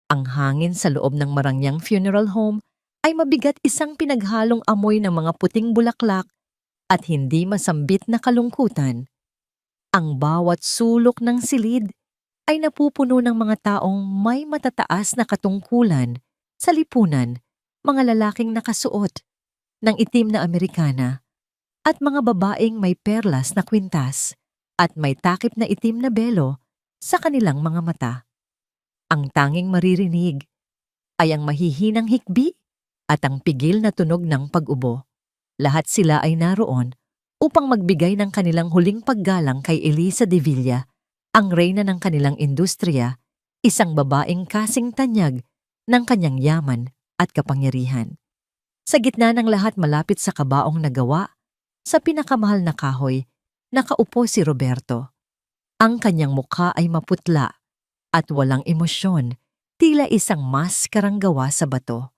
Ang hangin sa loob ng Marangyang Funeral Home ay mabigat, isang pinaghalong amoy ng mga puting bulaklak at hindi masambit na kalungkutan. Ang bawat sulok ng silid ay napupuno ng mga taong may matataas na katungkulan sa lipunan, mga lalaking nakasuot ng itim na Amerikana at mga babaeng may perlas na kwintas at may takip na itim na belo sa kanilang mga mata. Ang tanging maririnig ay ang mahihinang hikbi at ang pigil na tunog ng pag-ubo. Lahat sila ay naroon upang magbigay ng kanilang huling paggalang kay Elisa de Villa, ang reyna ng kanilang industriya, isang babaeng kasing tanyag ng kanyang yaman at kapangyarihan. Sa gitna ng lahat, malapit sa kabaong nagawa, sa pinakamahal na kahoy, nakaupo si Roberto. Ang kanyang mukha ay maputla at walang emosyon, tila isang maskarang gawa sa bato.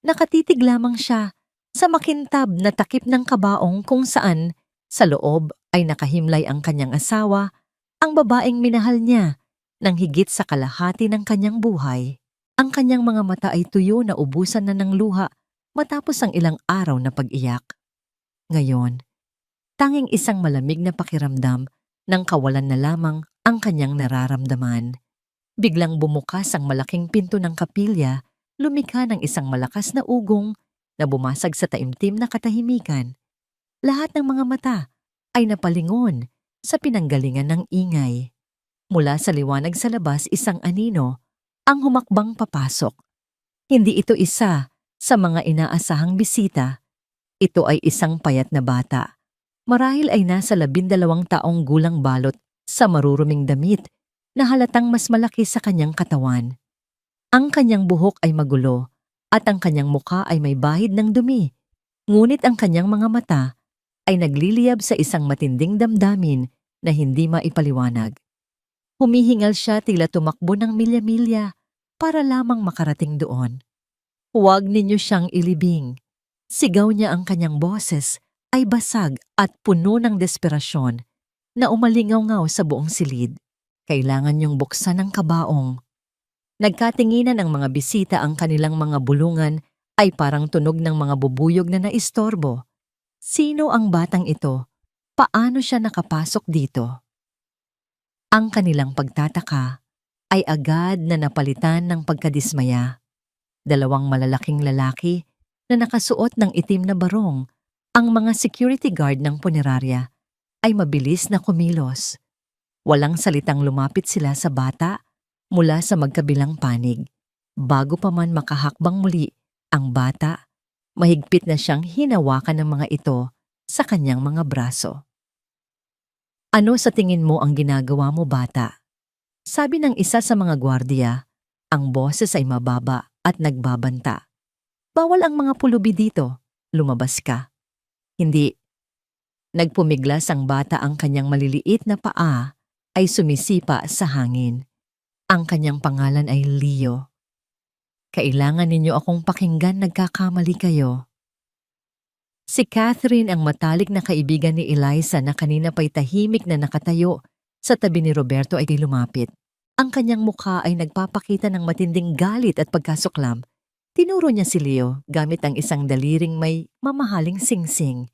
Nakatitig lamang siya sa makintab na takip ng kabaong kung saan sa loob ay nakahimlay ang kanyang asawa, ang babaeng minahal niya ng higit sa kalahati ng kanyang buhay. Ang kanyang mga mata ay tuyo na ubusan na ng luha matapos ang ilang araw na pag-iyak. Ngayon, tanging isang malamig na pakiramdam ng kawalan na lamang ang kanyang nararamdaman. Biglang bumukas ang malaking pinto ng kapilya, lumikha ng isang malakas na ugong na bumasag sa taimtim na katahimikan. Lahat ng mga mata ay napalingon sa pinanggalingan ng ingay. Mula sa liwanag sa labas, isang anino ang humakbang papasok. Hindi ito isa sa mga inaasahang bisita. Ito ay isang payat na bata. Marahil ay nasa 12 taong gulang, balot sa maruruming damit na halatang mas malaki sa kanyang katawan. Ang kanyang buhok ay magulo at ang kanyang mukha ay may bahid ng dumi. Ngunit ang kanyang mga mata ay nagliliyab sa isang matinding damdamin na hindi maipaliwanag. Humihingal siya, tila tumakbo ng milya-milya para lamang makarating doon. "Huwag ninyo siyang ilibing." Sigaw niya, ang kanyang boses ay basag at puno ng desperasyon na umalingaw-ngaw sa buong silid. "Kailangan niyong buksan ang kabaong." Nagkatinginan ang mga bisita, ang kanilang mga bulungan ay parang tunog ng mga bubuyog na naistorbo. Sino ang batang ito? Paano siya nakapasok dito? Ang kanilang pagtataka ay agad na napalitan ng pagkadismaya. 2 malalaking lalaki na nakasuot ng itim na barong, ang mga security guard ng punerarya, ay mabilis na kumilos. Walang salitang lumapit sila sa bata mula sa magkabilang panig. Bago pa man makahakbang muli ang bata, mahigpit na siyang hinawakan ng mga ito sa kanyang mga braso. "Ano sa tingin mo ang ginagawa mo, bata?" Sabi ng isa sa mga gwardiya. Ang boses ay mababa at nagbabanta. "Bawal ang mga pulubi dito. Lumabas ka." "Hindi." Nagpumiglas ang bata, ang kanyang maliliit na paa ay sumisipa sa hangin. Ang kanyang pangalan ay Leo. "Kailangan ninyo akong pakinggan, nagkakamali kayo." Si Catherine, ang matalik na kaibigan ni Eliza na kanina pa'y tahimik na nakatayo sa tabi ni Roberto, ay lumapit. Ang kanyang mukha ay nagpapakita ng matinding galit at pagkasuklam. Tinuro niya si Leo gamit ang isang daliring may mamahaling singsing.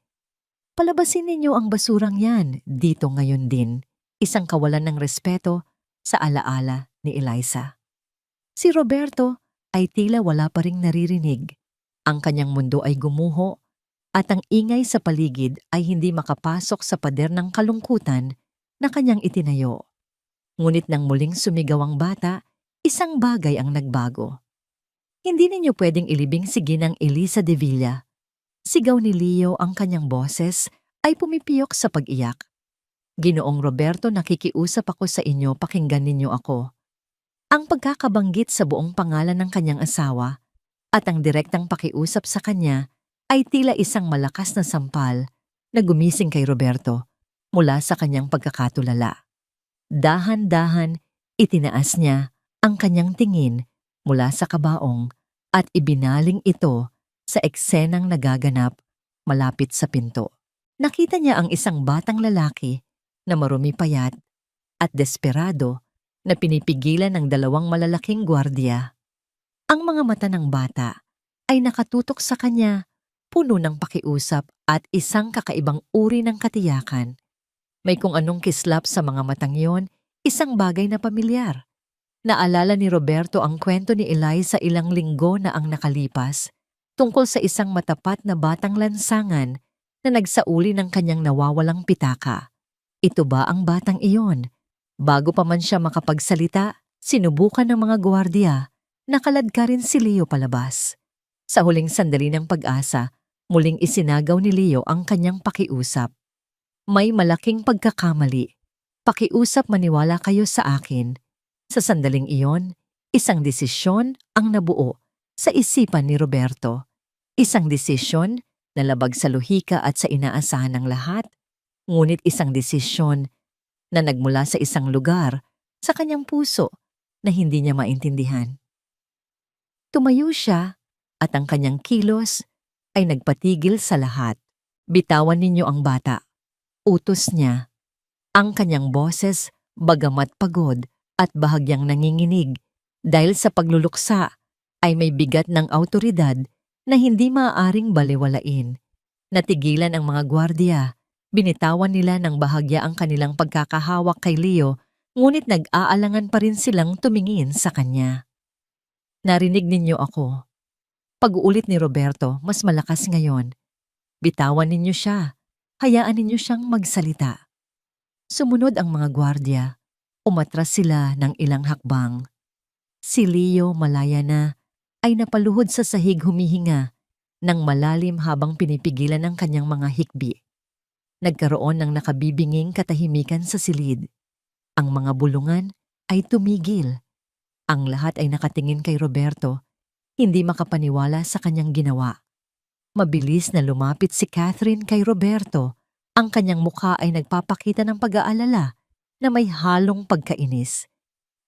"Palabasin ninyo ang basurang yan dito ngayon din." Isang kawalan ng respeto sa alaala ni Eliza. Si Roberto ay tila wala pa ring naririnig. Ang kanyang mundo ay gumuho at ang ingay sa paligid ay hindi makapasok sa pader ng kalungkutan na kanyang itinayo. Ngunit nang muling sumigaw ang bata, isang bagay ang nagbago. "Hindi ninyo pwedeng ilibing si Ginang Elisa de Villa." Sigaw ni Leo, ang kanyang boses ay pumipiyok sa pag-iyak. "Ginoong Roberto, nakikiusap ako sa inyo, pakinggan ninyo ako." Ang pagkakabanggit sa buong pangalan ng kanyang asawa at ang direktang pakiusap sa kanya ay tila isang malakas na sampal na gumising kay Roberto mula sa kanyang pagkakatulala. Dahan-dahan, itinaas niya ang kanyang tingin mula sa kabaong at ibinaling ito sa eksenang nagaganap malapit sa pinto. Nakita niya ang isang batang lalaki na marumi, payat at desperado na pinipigilan ng 2 malalaking gwardiya. Ang mga mata ng bata ay nakatutok sa kanya, puno ng pakiusap at isang kakaibang uri ng katiyakan. May kung anong kislap sa mga matang yon, isang bagay na pamilyar. Naalala ni Roberto ang kwento ni Eliza ilang linggo na ang nakalipas tungkol sa isang matapat na batang lansangan na nagsauli ng kanyang nawawalang pitaka. Ito ba ang batang iyon? Bago pa man siya makapagsalita, sinubukan ng mga gwardiya. Nakaladka rin si Leo palabas. Sa huling sandali ng pag-asa, muling isinagaw ni Leo ang kanyang pakiusap. May malaking pagkakamali. Pakiusap maniwala kayo sa akin. Sa sandaling iyon, isang desisyon ang nabuo sa isipan ni Roberto. Isang desisyon na labag sa lohika at sa inaasahan ng lahat, ngunit isang desisyon na nagmula sa isang lugar sa kanyang puso na hindi niya maintindihan. Tumayo siya at ang kanyang kilos ay nagpatigil sa lahat. Bitawan ninyo ang bata. Utos niya. Ang kanyang boses, bagamat pagod at bahagyang nanginginig dahil sa pagluluksa, ay may bigat ng awtoridad na hindi maaaring balewalain. Natigilan ang mga gwardiya. Binitawan nila ng bahagya ang kanilang pagkakahawak kay Leo, ngunit nag-aalangan pa rin silang tumingin sa kanya. Narinig ninyo ako. Pag-uulit ni Roberto, mas malakas ngayon. Bitawan ninyo siya. Hayaan ninyo siyang magsalita. Sumunod ang mga gwardiya. Umatras sila ng ilang hakbang. Si Leo, malaya na, ay napaluhod sa sahig humihinga ng malalim habang pinipigilan ang kanyang mga hikbi. Nagkaroon ng nakabibinging katahimikan sa silid. Ang mga bulungan ay tumigil. Ang lahat ay nakatingin kay Roberto, hindi makapaniwala sa kanyang ginawa. Mabilis na lumapit si Catherine kay Roberto. Ang kanyang mukha ay nagpapakita ng pag-aalala na may halong pagkainis.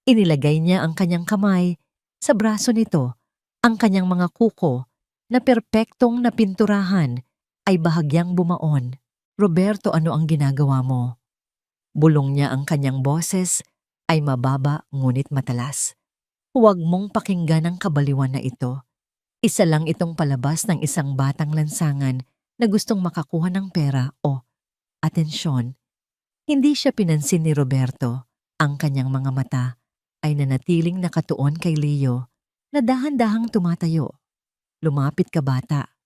Inilagay niya ang kanyang kamay sa braso nito. Ang kanyang mga kuko na perpektong napinturahan ay bahagyang bumaon. Roberto, ano ang ginagawa mo? Bulong niya, ang kanyang boses ay mababa ngunit matalas. Huwag mong pakinggan ang kabaliwan na ito. Isa lang itong palabas ng isang batang lansangan na gustong makakuha ng pera o atensyon. Hindi siya pinansin ni Roberto. Ang kanyang mga mata ay nanatiling nakatuon kay Leo na dahan-dahang tumatayo. Lumapit ka, bata,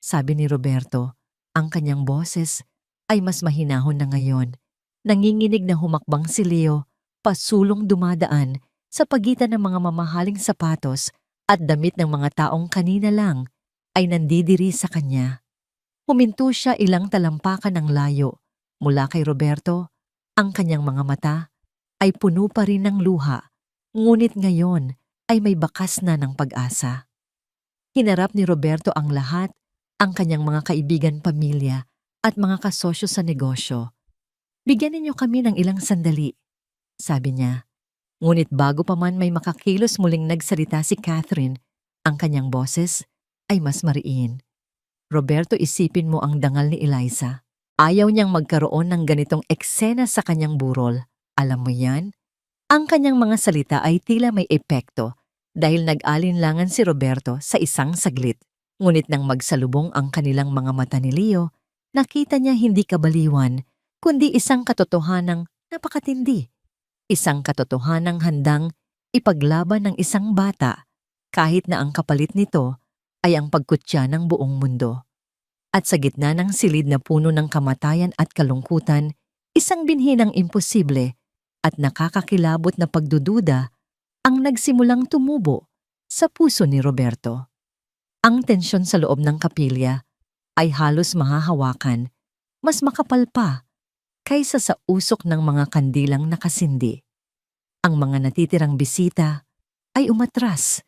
sabi ni Roberto. Ang kanyang boses ay mas mahinahon na ngayon. Nanginginig na humakbang si Leo, pasulong dumadaan sa pagitan ng mga mamahaling sapatos at damit ng mga taong kanina lang ay nandidiri sa kanya. Huminto siya ilang talampakan ng layo mula kay Roberto. Ang kanyang mga mata ay puno pa rin ng luha, ngunit ngayon ay may bakas na ng pag-asa. Hinarap ni Roberto ang lahat, ang kanyang mga kaibigan, pamilya at mga kasosyo sa negosyo. Bigyan ninyo kami ng ilang sandali, sabi niya. Ngunit bago pa man may makakilos, muling nagsalita si Catherine. Ang kanyang boses ay mas mariin. Roberto, isipin mo ang dangal ni Eliza. Ayaw niyang magkaroon ng ganitong eksena sa kanyang burol. Alam mo yan? Ang kanyang mga salita ay tila may epekto dahil nag-alinlangan si Roberto sa isang saglit. Ngunit nang magsalubong ang kanilang mga mata ni Leo, nakita niya hindi kabaliwan, kundi isang katotohanang napakatindi. Isang katotohanang handang ipaglaban ng isang bata kahit na ang kapalit nito ay ang pagkutya ng buong mundo. At sa gitna ng silid na puno ng kamatayan at kalungkutan, isang binhinang imposible at nakakakilabot na pagdududa ang nagsimulang tumubo sa puso ni Roberto. Ang tensyon sa loob ng kapilya ay halos mahahawakan, mas makapal pa kaysa sa usok ng mga kandilang nakasindi. Ang mga natitirang bisita ay umatras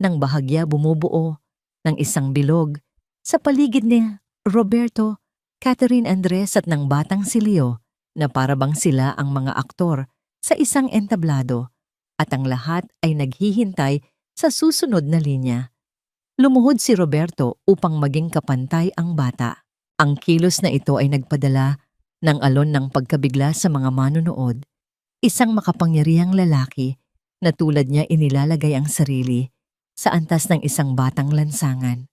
nang bahagya bumubuo ng isang bilog sa paligid ni Roberto, Catherine, Andres at ng batang si Leo na parabang sila ang mga aktor sa isang entablado at ang lahat ay naghihintay sa susunod na linya. Lumuhod si Roberto upang maging kapantay ang bata. Ang kilos na ito ay nagpadala ng alon ng pagkabigla sa mga manonood. Isang makapangyarihang lalaki na tulad niya inilalagay ang sarili sa antas ng isang batang lansangan.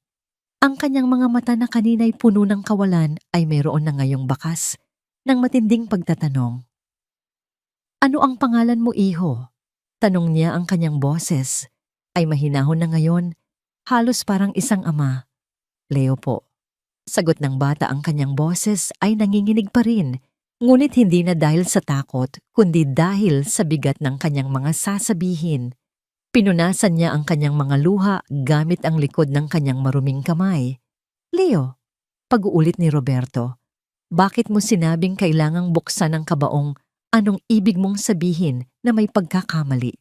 Ang kanyang mga mata na kanina'y puno ng kawalan ay mayroon na ngayong bakas ng matinding pagtatanong. "Ano ang pangalan mo, iho?" Tanong niya. Ang kanyang boses ay mahinahon na ngayon, halos parang isang ama. "Leo po." Sagot ng bata. Ang kanyang boses ay nanginginig pa rin, ngunit hindi na dahil sa takot, kundi dahil sa bigat ng kanyang mga sasabihin. Pinunasan niya ang kanyang mga luha gamit ang likod ng kanyang maruming kamay. "Leo," pag-uulit ni Roberto, "bakit mo sinabing kailangang buksan ang kabaong? Anong ibig mong sabihin na may pagkakamali?"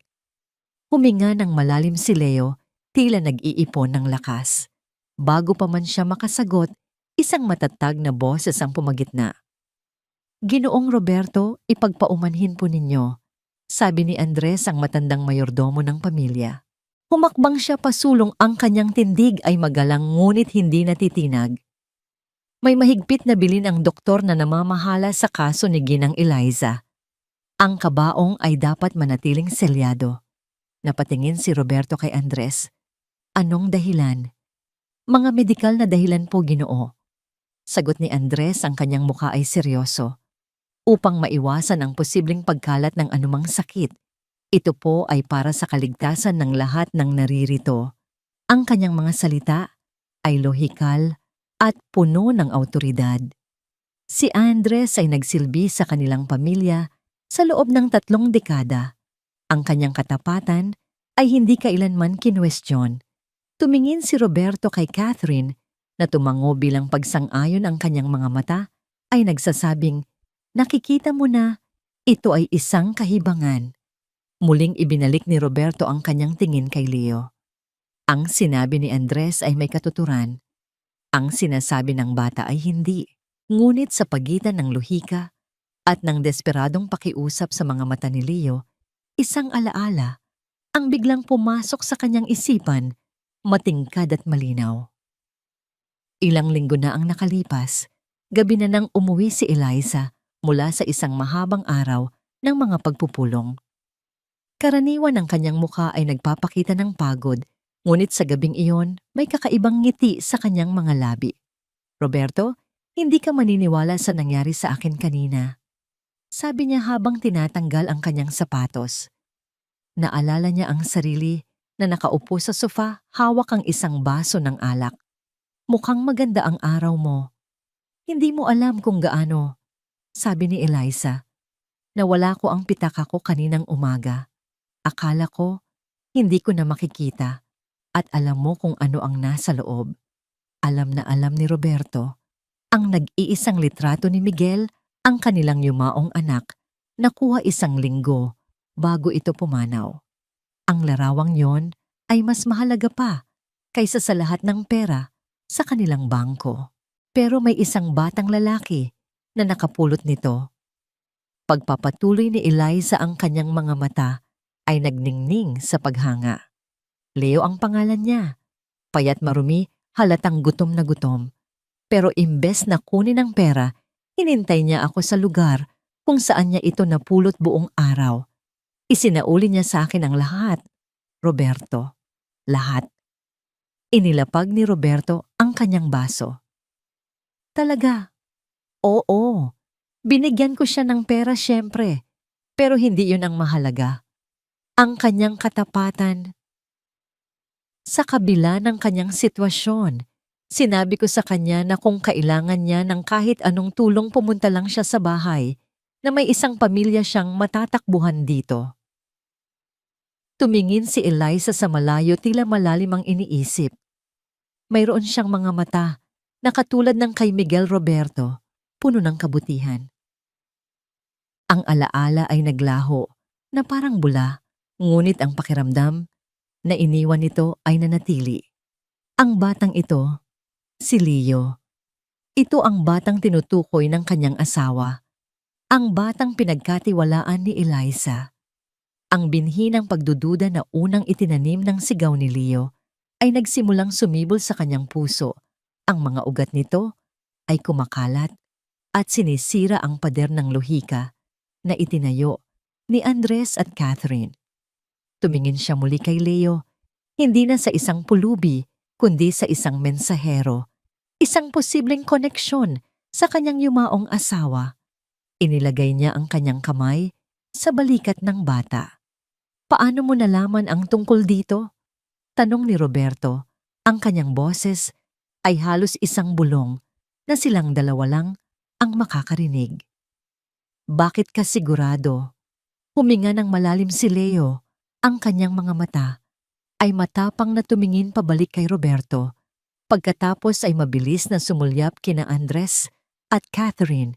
Huminga ng malalim si Leo, tila nag-iipon ng lakas. Bago pa man siya makasagot, isang matatag na boses ang pumagitna. "Ginoong Roberto, ipagpaumanhin po ninyo," sabi ni Andres, ang matandang mayordomo ng pamilya. Humakbang siya pasulong. Ang kanyang tindig ay magalang ngunit hindi natitinag. May mahigpit na bilin ang doktor na namamahala sa kaso ni Ginang Eliza. Ang kabaong ay dapat manatiling selyado. Napatingin si Roberto kay Andres. "Anong dahilan?" "Mga medikal na dahilan po, Ginoo." Sagot ni Andres. Ang kanyang mukha ay seryoso. "Upang maiwasan ang posibleng pagkalat ng anumang sakit. Ito po ay para sa kaligtasan ng lahat ng naririto." Ang kanyang mga salita ay lohikal at puno ng awtoridad. Si Andres ay nagsilbi sa kanilang pamilya sa loob ng 3 dekada. Ang kanyang katapatan ay hindi kailanman kinwestiyon. Tumingin si Roberto kay Catherine na tumango bilang pagsang-ayon. Ang kanyang mga mata ay nagsasabing, "Nakikita mo na, ito ay isang kahibangan." Muling ibinalik ni Roberto ang kanyang tingin kay Leo. Ang sinabi ni Andres ay may katuturan. Ang sinasabi ng bata ay hindi. Ngunit sa pagitan ng lohika at ng desperadong pakiusap sa mga mata ni Leo, isang alaala ang biglang pumasok sa kanyang isipan, matingkad at malinaw. Ilang linggo na ang nakalipas. Gabi na nang umuwi si Eliza mula sa isang mahabang araw ng mga pagpupulong. Karaniwan ang kanyang mukha ay nagpapakita ng pagod, ngunit sa gabing iyon may kakaibang ngiti sa kanyang mga labi. "Roberto, hindi ka maniniwala sa nangyari sa akin kanina," sabi niya habang tinatanggal ang kanyang sapatos. Naalala niya ang sarili na nakaupo sa sofa, hawak ang isang baso ng alak. "Mukhang maganda ang araw mo." "Hindi mo alam kung gaano," sabi ni Eliza. "Nawala ko ang pitaka ko kaninang umaga. Akala ko hindi ko na makikita, at alam mo kung ano ang nasa loob." Alam na alam ni Roberto ang nag-iisang litrato ni Miguel, ang kanilang yumaong anak, nakuha 1 linggo bago ito pumanaw. Ang larawang yon ay mas mahalaga pa kaysa sa lahat ng pera sa kanilang bangko. Pero may isang batang lalaki na nakapulot nito. Pagpapatuloy ni Eliza, ang kanyang mga mata ay nagningning sa paghanga. Leo ang pangalan niya. Payat marumi, halatang gutom na gutom. Pero imbes na kunin ang pera, hinintay niya ako sa lugar kung saan niya ito napulot buong araw. Isinauli niya sa akin ang lahat, Roberto. Lahat. Inilapag ni Roberto ang kanyang baso. "Talaga?" "Oo. Binigyan ko siya ng pera, siyempre. Pero hindi yun ang mahalaga. Ang kanyang katapatan. Sa kabila ng kanyang sitwasyon, sinabi ko sa kanya na kung kailangan niya ng kahit anong tulong, pumunta lang siya sa bahay, na may isang pamilya siyang matatakbuhan dito." Tumingin si Eliza sa malayo, tila malalim ang iniisip. Mayroon siyang mga mata na katulad ng kay Miguel Roberto, puno ng kabutihan. Ang alaala ay naglaho na parang bula, ngunit ang pakiramdam na iniwan nito ay nanatili. Ang batang ito, si Leo. Ito ang batang tinutukoy ng kanyang asawa. Ang batang pinagkatiwalaan ni Eliza. Ang binhi ng pagdududa na unang itinanim ng sigaw ni Leo ay nagsimulang sumibol sa kanyang puso. Ang mga ugat nito ay kumakalat at sinisira ang pader ng lohika na itinayo ni Andres at Catherine. Tumingin siya muli kay Leo, Hindi na sa isang pulubi, kundi sa isang mensahero. Isang posibleng koneksyon sa kanyang yumaong asawa. Inilagay niya ang kanyang kamay sa balikat ng bata. Paano mo nalaman ang tungkol dito? Tanong ni Roberto. Ang kanyang boses ay halos isang bulong na silang dalawa lang ang makakarinig. Bakit ka sigurado? Huminga ng malalim si Leo. Ang kanyang mga mata ay matapang na tumingin pabalik kay Roberto. Pagkatapos ay mabilis na sumulyap kina Andres at Catherine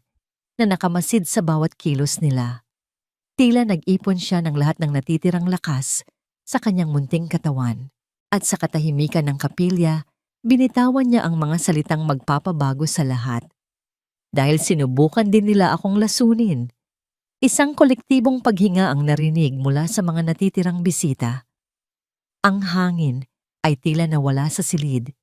na nakamasid sa bawat kilos nila. Tila nag-ipon siya ng lahat ng natitirang lakas sa kanyang munting katawan. At sa katahimikan ng kapilya, binitawan niya ang mga salitang magpapabago sa lahat. Dahil sinubukan din nila akong lasunin. Isang kolektibong paghinga ang narinig mula sa mga natitirang bisita. Ang hangin ay tila nawala sa silid.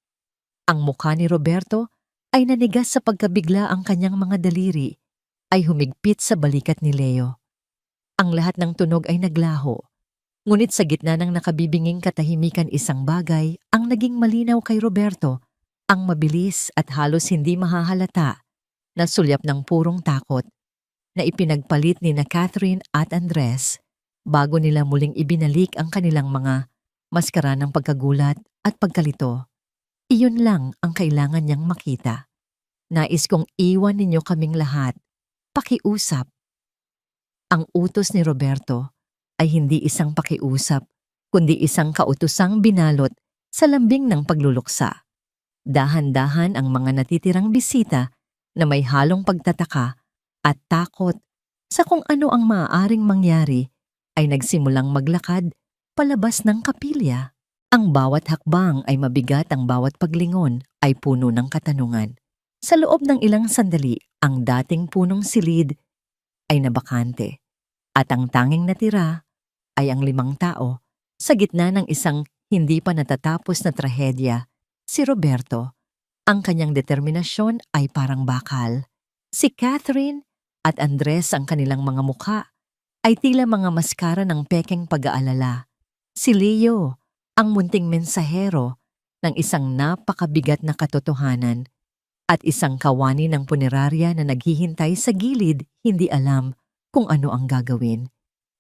Ang mukha ni Roberto ay nanigas sa pagkabigla, ang kanyang mga daliri ay humigpit sa balikat ni Leo. Ang lahat ng tunog ay naglaho. Ngunit sa gitna ng nakabibinging katahimikan, isang bagay ang naging malinaw kay Roberto, ang mabilis at halos hindi mahahalata na sulyap ng purong takot na ipinagpalit ni na Catherine at Andres bago nila muling ibinalik ang kanilang mga maskara ng pagkagulat at pagkalito. Iyon lang ang kailangan niyang makita. Nais kong iwan ninyo kaming lahat. Pakiusap. Ang utos ni Roberto ay hindi isang pakiusap, kundi isang kautusang binalot sa lambing ng pagluluksa. Dahan-dahan ang mga natitirang bisita na may halong pagtataka at takot sa kung ano ang maaaring mangyari ay nagsimulang maglakad palabas ng kapilya. Ang bawat hakbang ay mabigat, ang bawat paglingon ay puno ng katanungan. Sa loob ng ilang sandali, ang dating punong silid ay nabakante at ang tanging natira ay ang 5 tao sa gitna ng isang hindi pa natatapos na trahedya. Si Roberto, ang kanyang determinasyon ay parang bakal. Si Catherine at Andres, ang kanilang mga mukha ay tila mga maskara ng pekeng pag-aalala. Si Leo, ang munting mensahero ng isang napakabigat na katotohanan, at isang kawani ng punerarya na naghihintay sa gilid, hindi alam kung ano ang gagawin.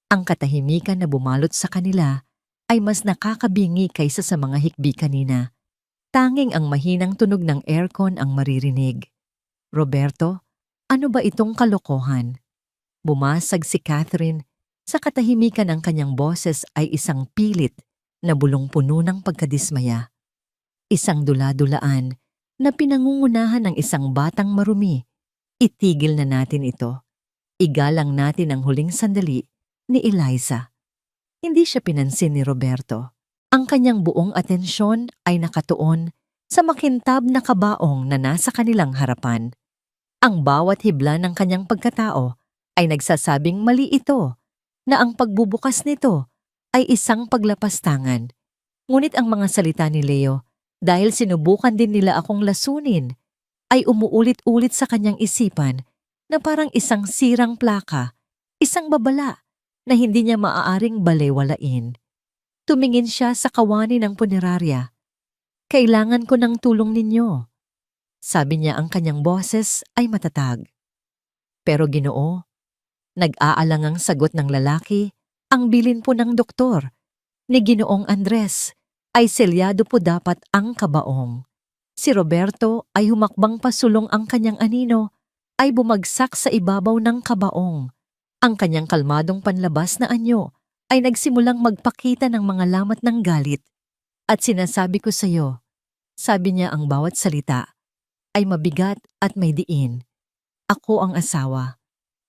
Ang katahimikan na bumalot sa kanila ay mas nakakabingi kaysa sa mga hikbi kanina. Tanging ang mahinang tunog ng aircon ang maririnig. Roberto, ano ba itong kalokohan? Bumasag si Catherine. Sa katahimikan, ang kanyang boses ay isang pilit na bulong-puno ng pagkadismaya. Isang dula-dulaan na pinangungunahan ng isang batang marumi. Itigil na natin ito. Igalang natin ang huling sandali ni Eliza. Hindi siya pinansin ni Roberto. Ang kanyang buong atensyon ay nakatuon sa makintab na kabaong na nasa kanilang harapan. Ang bawat hibla ng kanyang pagkatao ay nagsasabing mali ito, na ang pagbubukas nito ay isang paglapastangan. Ngunit ang mga salita ni Leo, dahil sinubukan din nila akong lasunin, ay umuulit-ulit sa kanyang isipan na parang isang sirang plaka, isang babala na hindi niya maaaring balewalain. Tumingin siya sa kawani ng punerarya. Kailangan ko ng tulong ninyo. Sabi niya, ang kanyang boses ay matatag. Pero Ginoo, nag-aalangang sagot ng lalaki, ang bilin po ng doktor ni Ginoong Andres ay selyado po dapat ang kabaong. Si Roberto ay humakbang pasulong, ang kanyang anino ay bumagsak sa ibabaw ng kabaong. Ang kanyang kalmadong panlabas na anyo ay nagsimulang magpakita ng mga lamat ng galit. At sinasabi ko sa iyo, sabi niya, ang bawat salita ay mabigat at may diin. Ako ang asawa.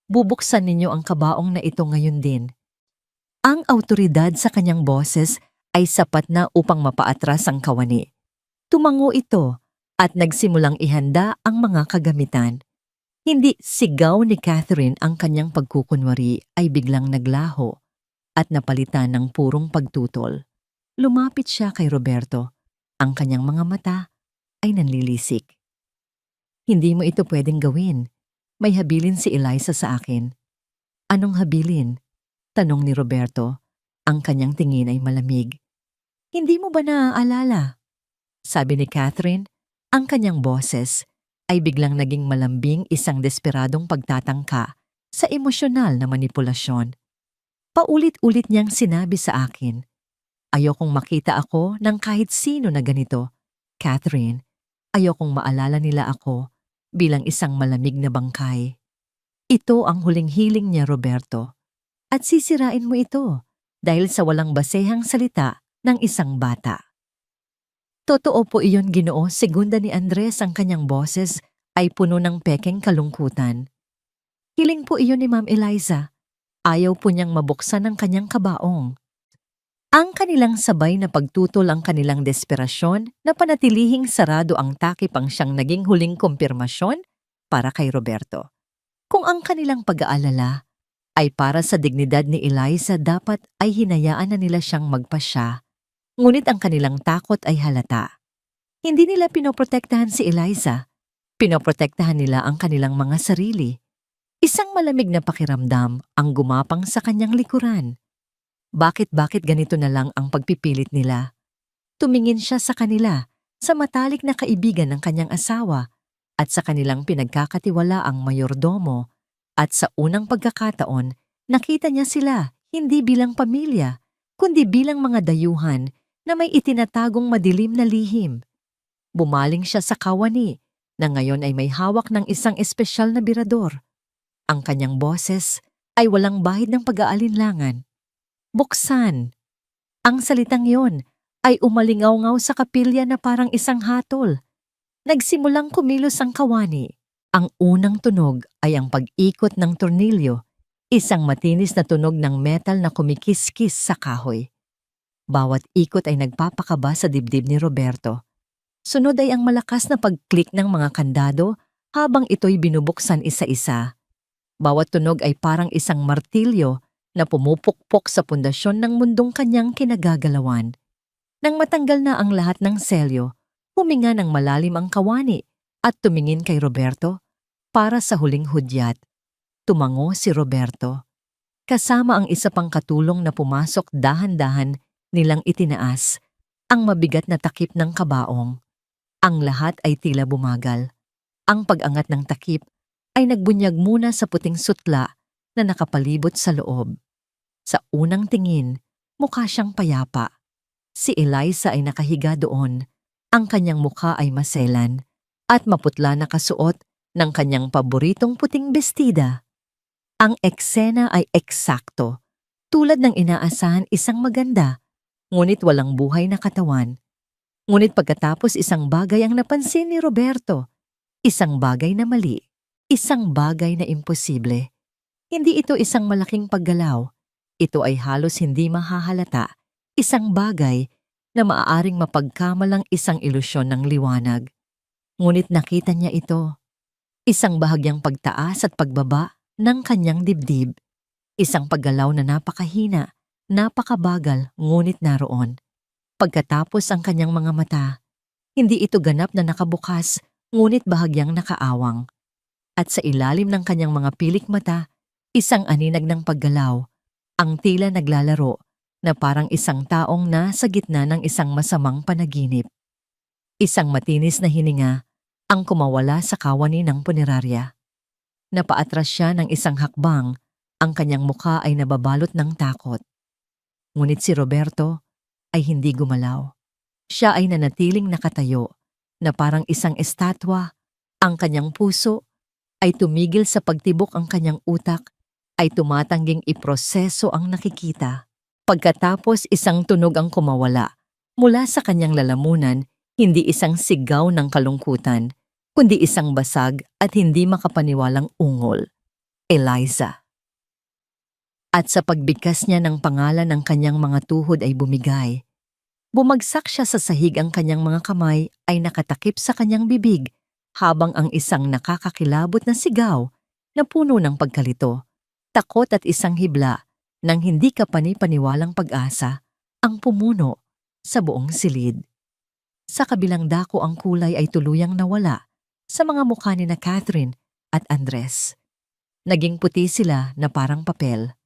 Bubuksan ninyo ang kabaong na ito ngayon din. Ang awtoridad sa kanyang boses ay sapat na upang mapaatras ang kawani. Tumango ito at nagsimulang ihanda ang mga kagamitan. Hindi sigaw ni Catherine, ang kanyang pagkukunwari ay biglang naglaho at napalitan ng purong pagtutol. Lumapit siya kay Roberto. Ang kanyang mga mata ay nanlilisik. Hindi mo ito pwedeng gawin. May habilin si Eliza sa akin. Anong habilin? Tanong ni Roberto. Ang kanyang tingin ay malamig. Hindi mo ba naaalala? Sabi ni Catherine, ang kanyang boses ay biglang naging malambing, isang desperadong pagtatangka sa emosyonal na manipulasyon. Paulit-ulit niyang sinabi sa akin, ayokong makita ako ng kahit sino na ganito. Catherine, ayokong maalala nila ako bilang isang malamig na bangkay. Ito ang huling hiling niya, Roberto. At sisirain mo ito dahil sa walang basehang salita ng isang bata. Totoo po iyon, Ginoo. Segunda ni Andres, ang kanyang boses ay puno ng pekeng kalungkutan. Hiling po iyon ni Ma'am Eliza. Ayaw po niyang mabuksan ang kanyang kabaong. Ang kanilang sabay na pagtutol, ang kanilang desperasyon na panatilihing sarado ang takip ang siyang naging huling kumpirmasyon para kay Roberto. Kung ang kanilang pag-aalala ay para sa dignidad ni Eliza, dapat ay hinayaan na nila siyang magpasya. Ngunit ang kanilang takot ay halata. Hindi nila pinoprotektahan si Eliza. Pinoprotektahan nila ang kanilang mga sarili. Isang malamig na pakiramdam ang gumapang sa kanyang likuran. Bakit ganito na lang ang pagpipilit nila? Tumingin siya sa kanila, sa matalik na kaibigan ng kanyang asawa, at sa kanilang pinagkakatiwalaang mayordomo, at sa unang pagkakataon, nakita niya sila hindi bilang pamilya, kundi bilang mga dayuhan na may itinatagong madilim na lihim. Bumaling siya sa kawani na ngayon ay may hawak ng isang espesyal na birador. Ang kanyang boses ay walang bahid ng pag-aalinlangan. Buksan! Ang salitang yon ay umalingaw-ngaw sa kapilya na parang isang hatol. Nagsimulang kumilos ang kawani. Ang unang tunog ay ang pag-ikot ng tornilyo, isang matinis na tunog ng metal na kumikiskis sa kahoy. Bawat ikot ay nagpapakaba sa dibdib ni Roberto. Sunod ay ang malakas na pag-click ng mga kandado habang ito'y binubuksan isa-isa. Bawat tunog ay parang isang martilyo na pumupukpok sa pundasyon ng mundong kanyang kinagagalawan. Nang matanggal na ang lahat ng selyo, huminga ng malalim ang kawani at tumingin kay Roberto para sa huling hudyat. Tumango si Roberto. Kasama ang isa pang katulong na pumasok, dahan-dahan nilang itinaas ang mabigat na takip ng kabaong. Ang lahat ay tila bumagal. Ang pag-angat ng takip ay nagbunyag muna sa puting sutla na nakapalibot sa loob. Sa unang tingin, mukha siyang payapa. Si Eliza ay nakahiga doon. Ang kanyang mukha ay maselan at maputla na kasuot ng kanyang paboritong puting bestida. Ang eksena ay eksakto, tulad ng inaasahan, isang maganda, ngunit walang buhay na katawan. Ngunit pagkatapos, isang bagay ang napansin ni Roberto. Isang bagay na mali. Isang bagay na imposible. Hindi ito isang malaking paggalaw. Ito ay halos hindi mahahalata. Isang bagay na maaaring mapagkamalang isang ilusyon ng liwanag. Ngunit nakita niya ito. Isang bahagyang pagtaas at pagbaba ng kanyang dibdib. Isang paggalaw na napakahina, napakabagal, ngunit naroon. Pagkatapos ang kanyang mga mata, hindi ito ganap na nakabukas, ngunit bahagyang nakaawang. At sa ilalim ng kanyang mga pilik mata, isang aninag ng paggalaw, ang tila naglalaro na parang isang taong nasa gitna ng isang masamang panaginip. Isang matinis na hininga ang kumawala sa kawani ng punerarya. Napaatras siya ng isang hakbang, ang kanyang mukha ay nababalot ng takot. Ngunit si Roberto ay hindi gumalaw. Siya ay nanatiling nakatayo na parang isang estatwa. Ang kanyang puso ay tumigil sa pagtibok, ang kanyang utak ay tumatangging iproseso ang nakikita. Pagkatapos, isang tunog ang kumawala. Mula sa kanyang lalamunan, hindi isang sigaw ng kalungkutan, kundi isang basag at hindi makapaniwalang ungol. Eliza. At sa pagbigkas niya ng pangalan, ng kanyang mga tuhod ay bumigay. Bumagsak siya sa sahig, ang kanyang mga kamay ay nakatakip sa kanyang bibig, habang ang isang nakakakilabot na sigaw na puno ng pagkalito, takot at isang hibla ng hindi kapani-paniwalang pag-asa ang pumuno sa buong silid. Sa kabilang dako, ang kulay ay tuluyang nawala sa mga mukha ni na Catherine at Andres. Naging puti sila na parang papel.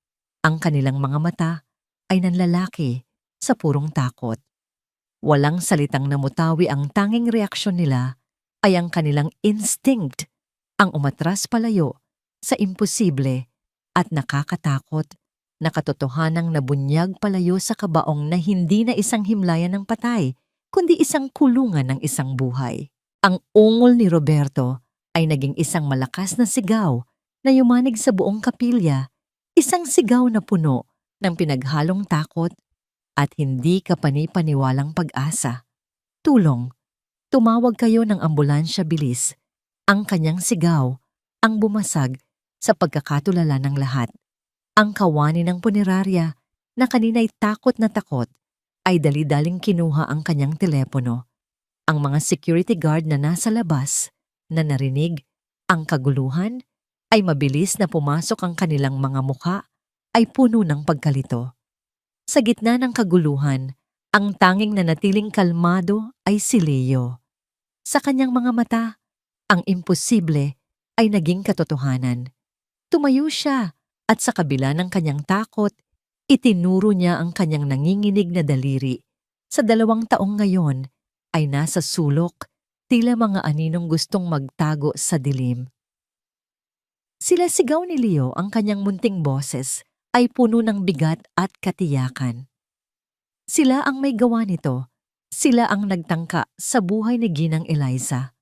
Ang kanilang mga mata ay nanlalaki sa purong takot. Walang salitang namutawi, ang tanging reaksyon nila ay ang kanilang instinct, ang umatras palayo sa imposible at nakakatakot na katotohanang nabunyag palayo sa kabaong na hindi na isang himlayan ng patay, kundi isang kulungan ng isang buhay. Ang ungol ni Roberto ay naging isang malakas na sigaw na yumanig sa buong kapilya, isang sigaw na puno ng pinaghalong takot at hindi kapani-paniwalang pag-asa. Tulong, tumawag kayo ng ambulansya bilis. Ang kanyang sigaw ang bumasag sa pagkakatulala ng lahat. Ang kawani ng punerarya na kanina'y takot na takot ay dali-daling kinuha ang kanyang telepono. Ang mga security guard na nasa labas na narinig ang kaguluhan ay mabilis na pumasok, ang kanilang mga mukha ay puno ng pagkalito. Sa gitna ng kaguluhan, ang tanging nanatiling kalmado ay si Leo. Sa kanyang mga mata, ang imposible ay naging katotohanan. Tumayo siya at sa kabila ng kanyang takot, itinuro niya ang kanyang nanginginig na daliri. Sa 2 taong ngayon ay nasa sulok, tila mga aninong gustong magtago sa dilim. Sila sigaw ni Leo, ang kanyang munting boses ay puno ng bigat at katiyakan. Sila ang may gawa nito. Sila ang nagtangka sa buhay ni Ginang Eliza.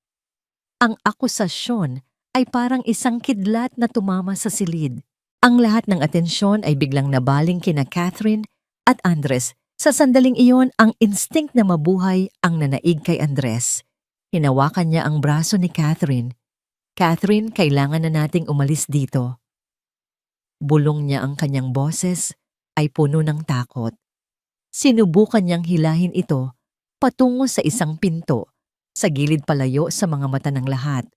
Ang akusasyon ay parang isang kidlat na tumama sa silid. Ang lahat ng atensyon ay biglang nabaling kina Catherine at Andres. Sa sandaling iyon, ang instinct na mabuhay ang nanaig kay Andres. Hinawakan niya ang braso ni Catherine. Catherine, kailangan na nating umalis dito. Bulong niya, ang kanyang boses ay puno ng takot. Sinubukan niyang hilahin ito patungo sa isang pinto, sa gilid palayo sa mga mata ng lahat.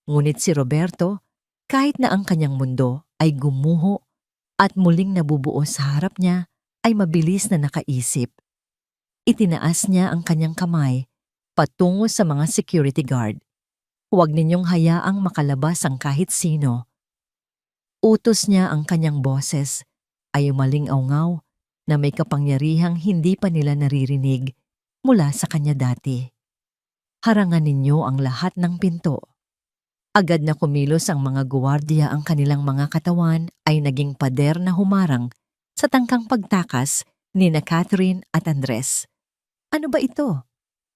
Ngunit si Roberto, kahit na ang kanyang mundo ay gumuho at muling nabubuo sa harap niya, ay mabilis na nakaisip. Itinaas niya ang kanyang kamay patungo sa mga security guard. Huwag ninyong hayaang makalabas ang kahit sino. Utos niya, ang kanyang boses ay umaling-aungaw na may kapangyarihang hindi pa nila naririnig mula sa kanya dati. Harangan ninyo ang lahat ng pinto. Agad na kumilos ang mga guwardiya, ang kanilang mga katawan ay naging pader na humarang sa tangkang pagtakas ni na Catherine at Andres. Ano ba ito?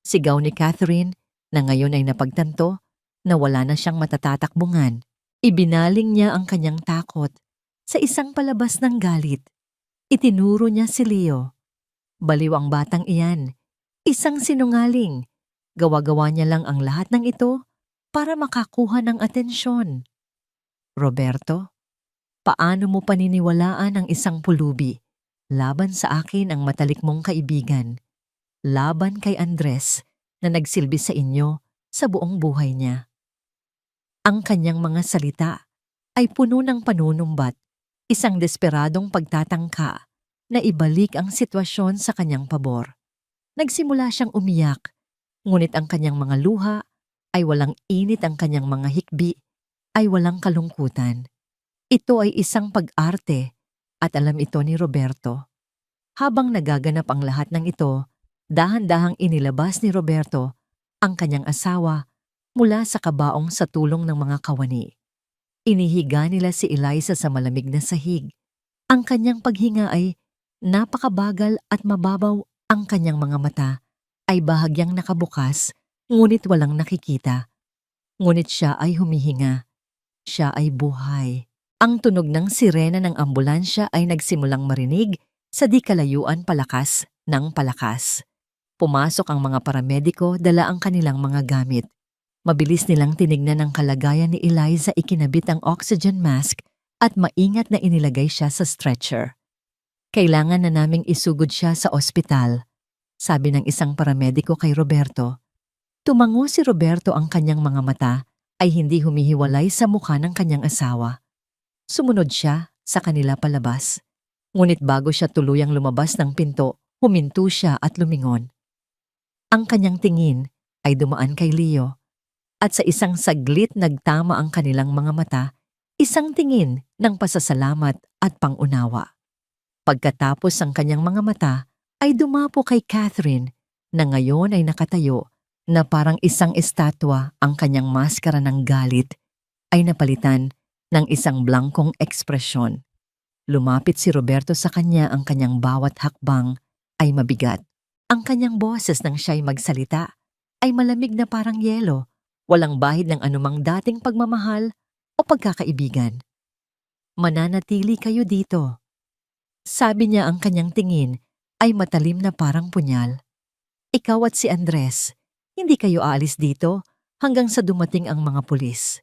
Sigaw ni Catherine na ngayon ay napagtanto na wala na siyang matatatakbungan. Ibinaling niya ang kanyang takot sa isang palabas ng galit. Itinuro niya si Leo. Baliw ang batang iyan. Isang sinungaling. Gawa-gawa niya lang ang lahat ng ito para makakuha ng atensyon. Roberto, paano mo paniniwalaan ang isang pulubi laban sa akin, ang matalik mong kaibigan, laban kay Andres na nagsilbi sa inyo sa buong buhay niya? Ang kanyang mga salita ay puno ng panunumbat, isang desperadong pagtatangka na ibalik ang sitwasyon sa kanyang pabor. Nagsimula siyang umiyak, ngunit ang kanyang mga luha ay walang init, ang kanyang mga hikbi ay walang kalungkutan. Ito ay isang pag-arte at alam ito ni Roberto. Habang nagaganap ang lahat ng ito, dahan-dahang inilabas ni Roberto ang kanyang asawa mula sa kabaong sa tulong ng mga kawani. Inihiga nila si Eliza sa malamig na sahig. Ang kanyang paghinga ay napakabagal at mababaw, ang kanyang mga mata ay bahagyang nakabukas, ngunit walang nakikita. Ngunit siya ay humihinga. Siya ay buhay. Ang tunog ng sirena ng ambulansya ay nagsimulang marinig sa di kalayuan, palakas ng palakas. Pumasok ang mga paramediko, dala ang kanilang mga gamit. Mabilis nilang tinignan ang kalagayan ni Eliza, ikinabit ang oxygen mask at maingat na inilagay siya sa stretcher. Kailangan na naming isugod siya sa ospital, sabi ng isang paramediko kay Roberto. Tumango si Roberto, ang kanyang mga mata ay hindi humihiwalay sa mukha ng kanyang asawa. Sumunod siya sa kanila palabas. Ngunit bago siya tuluyang lumabas ng pinto, huminto siya at lumingon. Ang kanyang tingin ay dumaan kay Leo. At sa isang saglit nagtama ang kanilang mga mata, isang tingin ng pasasalamat at pangunawa. Pagkatapos ang kanyang mga mata ay dumapo kay Catherine na ngayon ay nakatayo na parang isang estatwa. Ang kanyang maskara ng galit ay napalitan ng isang blankong ekspresyon. Lumapit si Roberto sa kanya, ang kanyang bawat hakbang ay mabigat. Ang kanyang boses nang siya'y magsalita ay malamig na parang yelo, walang bahid ng anumang dating pagmamahal o pagkakaibigan. "Mananatili kayo dito," sabi niya, ang kanyang tingin ay matalim na parang punyal. "Ikaw at si Andres, hindi kayo aalis dito hanggang sa dumating ang mga pulis."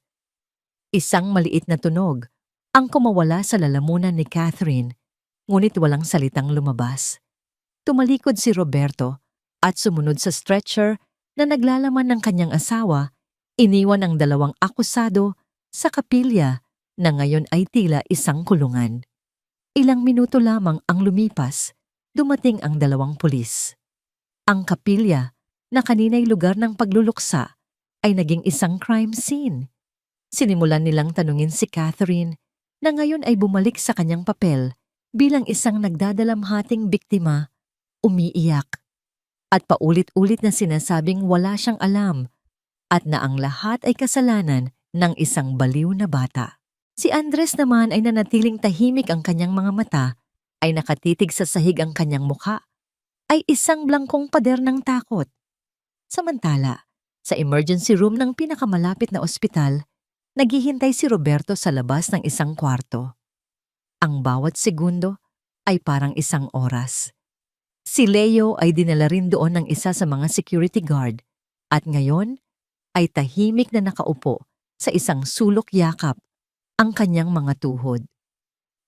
Isang maliit na tunog ang kumawala sa lalamunan ni Catherine, ngunit walang salitang lumabas. Tumalikod si Roberto at sumunod sa stretcher na naglalaman ng kanyang asawa. Iniwan ang dalawang akusado sa kapilya na ngayon ay tila isang kulungan. Ilang minuto lamang ang lumipas, dumating ang dalawang pulis. Ang kapilya na kanina'y lugar ng pagluluksa ay naging isang crime scene. Sinimulan nilang tanungin si Catherine na ngayon ay bumalik sa kanyang papel bilang isang nagdadalamhating biktima, umiiyak, at paulit-ulit na sinasabing wala siyang alam at na ang lahat ay kasalanan ng isang baliw na bata. Si Andres naman ay nanatiling tahimik, ang kanyang mga mata ay nakatitig sa sahig, ang kanyang mukha ay isang blangkong pader ng takot. Samantala, sa emergency room ng pinakamalapit na ospital, naghihintay si Roberto sa labas ng isang kwarto. Ang bawat segundo ay parang isang oras. Si Leo ay dinala rin doon ng isa sa mga security guard at ngayon ay tahimik na nakaupo sa isang sulok yakap ang kanyang mga tuhod.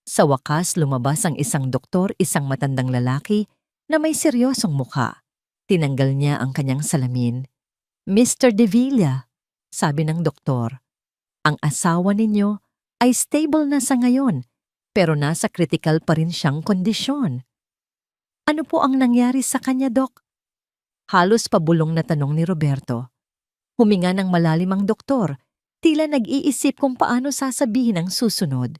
Sa wakas lumabas ang isang doktor, isang matandang lalaki na may seryosong mukha. Tinanggal niya ang kanyang salamin. "Mr. De Villa," sabi ng doktor, "ang asawa ninyo ay stable na sa ngayon, pero nasa critical pa rin siyang kondisyon." "Ano po ang nangyari sa kanya, Dok?" Halos pabulong na tanong ni Roberto. Huminga ng malalim ang doktor, tila nag-iisip kung paano sasabihin ang susunod.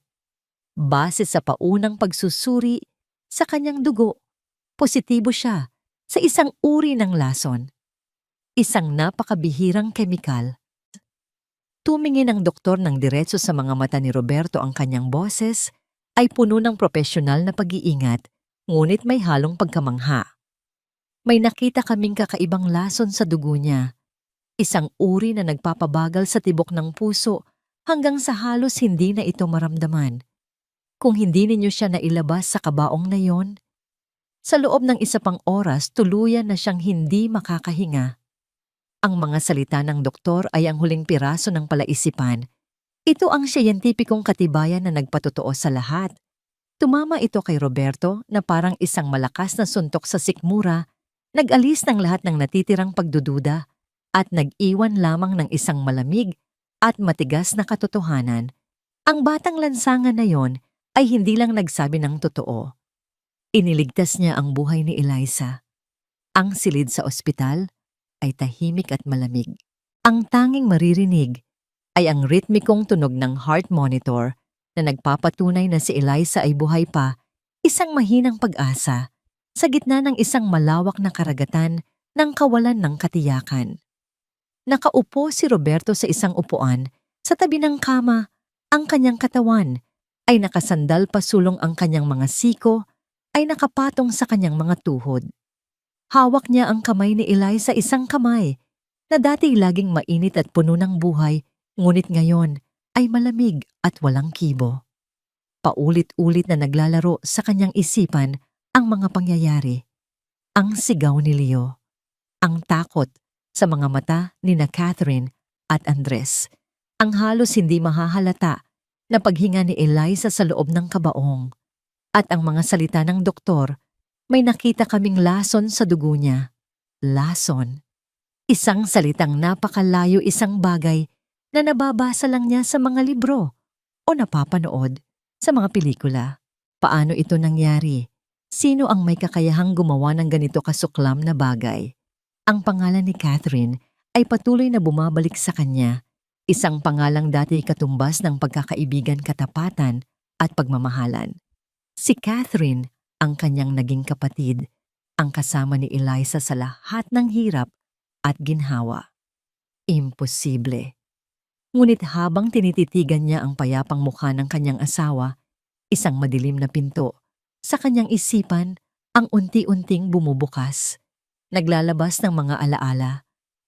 Base sa paunang pagsusuri sa kanyang dugo, positibo siya sa isang uri ng lason, isang napakabihirang kemikal. Tumingin ang doktor ng diretso sa mga mata ni Roberto. Ang kanyang boses ay puno ng propesyonal na pag-iingat, ngunit may halong pagkamangha. "May nakita kaming kakaibang lason sa dugo niya. Isang uri na nagpapabagal sa tibok ng puso hanggang sa halos hindi na ito maramdaman. Kung hindi ninyo siya nailabas sa kabaong na yon, sa loob ng isa pang oras tuluyan na siyang hindi makakahinga." Ang mga salita ng doktor ay ang huling piraso ng palaisipan. Ito ang siyentipikong katibayan na nagpatotoo sa lahat. Tumama ito kay Roberto na parang isang malakas na suntok sa sikmura, nag-alis ng lahat ng natitirang pagdududa at nag-iwan lamang ng isang malamig at matigas na katotohanan. Ang batang lansangan na yon ay hindi lang nagsabi ng totoo. Iniligtas niya ang buhay ni Eliza. Ang silid sa ospital ay tahimik at malamig. Ang tanging maririnig ay ang ritmikong tunog ng heart monitor na nagpapatunay na si Eliza ay buhay pa, isang mahinang pag-asa sa gitna ng isang malawak na karagatan ng kawalan ng katiyakan. Nakaupo si Roberto sa isang upuan sa tabi ng kama. Ang kanyang katawan ay nakasandal, pasulong ang kanyang mga siko ay nakapatong sa kanyang mga tuhod. Hawak niya ang kamay ni Eliza, isang kamay na dati laging mainit at puno ng buhay, ngunit ngayon ay malamig at walang kibo. Paulit-ulit na naglalaro sa kanyang isipan ang mga pangyayari. Ang sigaw ni Leo, ang takot sa mga mata ni na Catherine at Andres, ang halos hindi mahahalata na paghinga ni Eliza sa loob ng kabaong, at ang mga salita ng doktor. "May nakita kaming lason sa dugo niya." Lason. Isang salitang napakalayo, isang bagay na nababasa lang niya sa mga libro o napapanood sa mga pelikula. Paano ito nangyari? Sino ang may kakayahang gumawa ng ganito kasuklam na bagay? Ang pangalan ni Catherine ay patuloy na bumabalik sa kanya, isang pangalang dati katumbas ng pagkakaibigan, katapatan at pagmamahalan. Si Catherine, ang kanyang naging kapatid, ang kasama ni Eliza sa lahat ng hirap at ginhawa. Imposible. Ngunit habang tinititigan niya ang payapang mukha ng kanyang asawa, isang madilim na pinto sa kanyang isipan ang unti-unting bumubukas, naglalabas ng mga alaala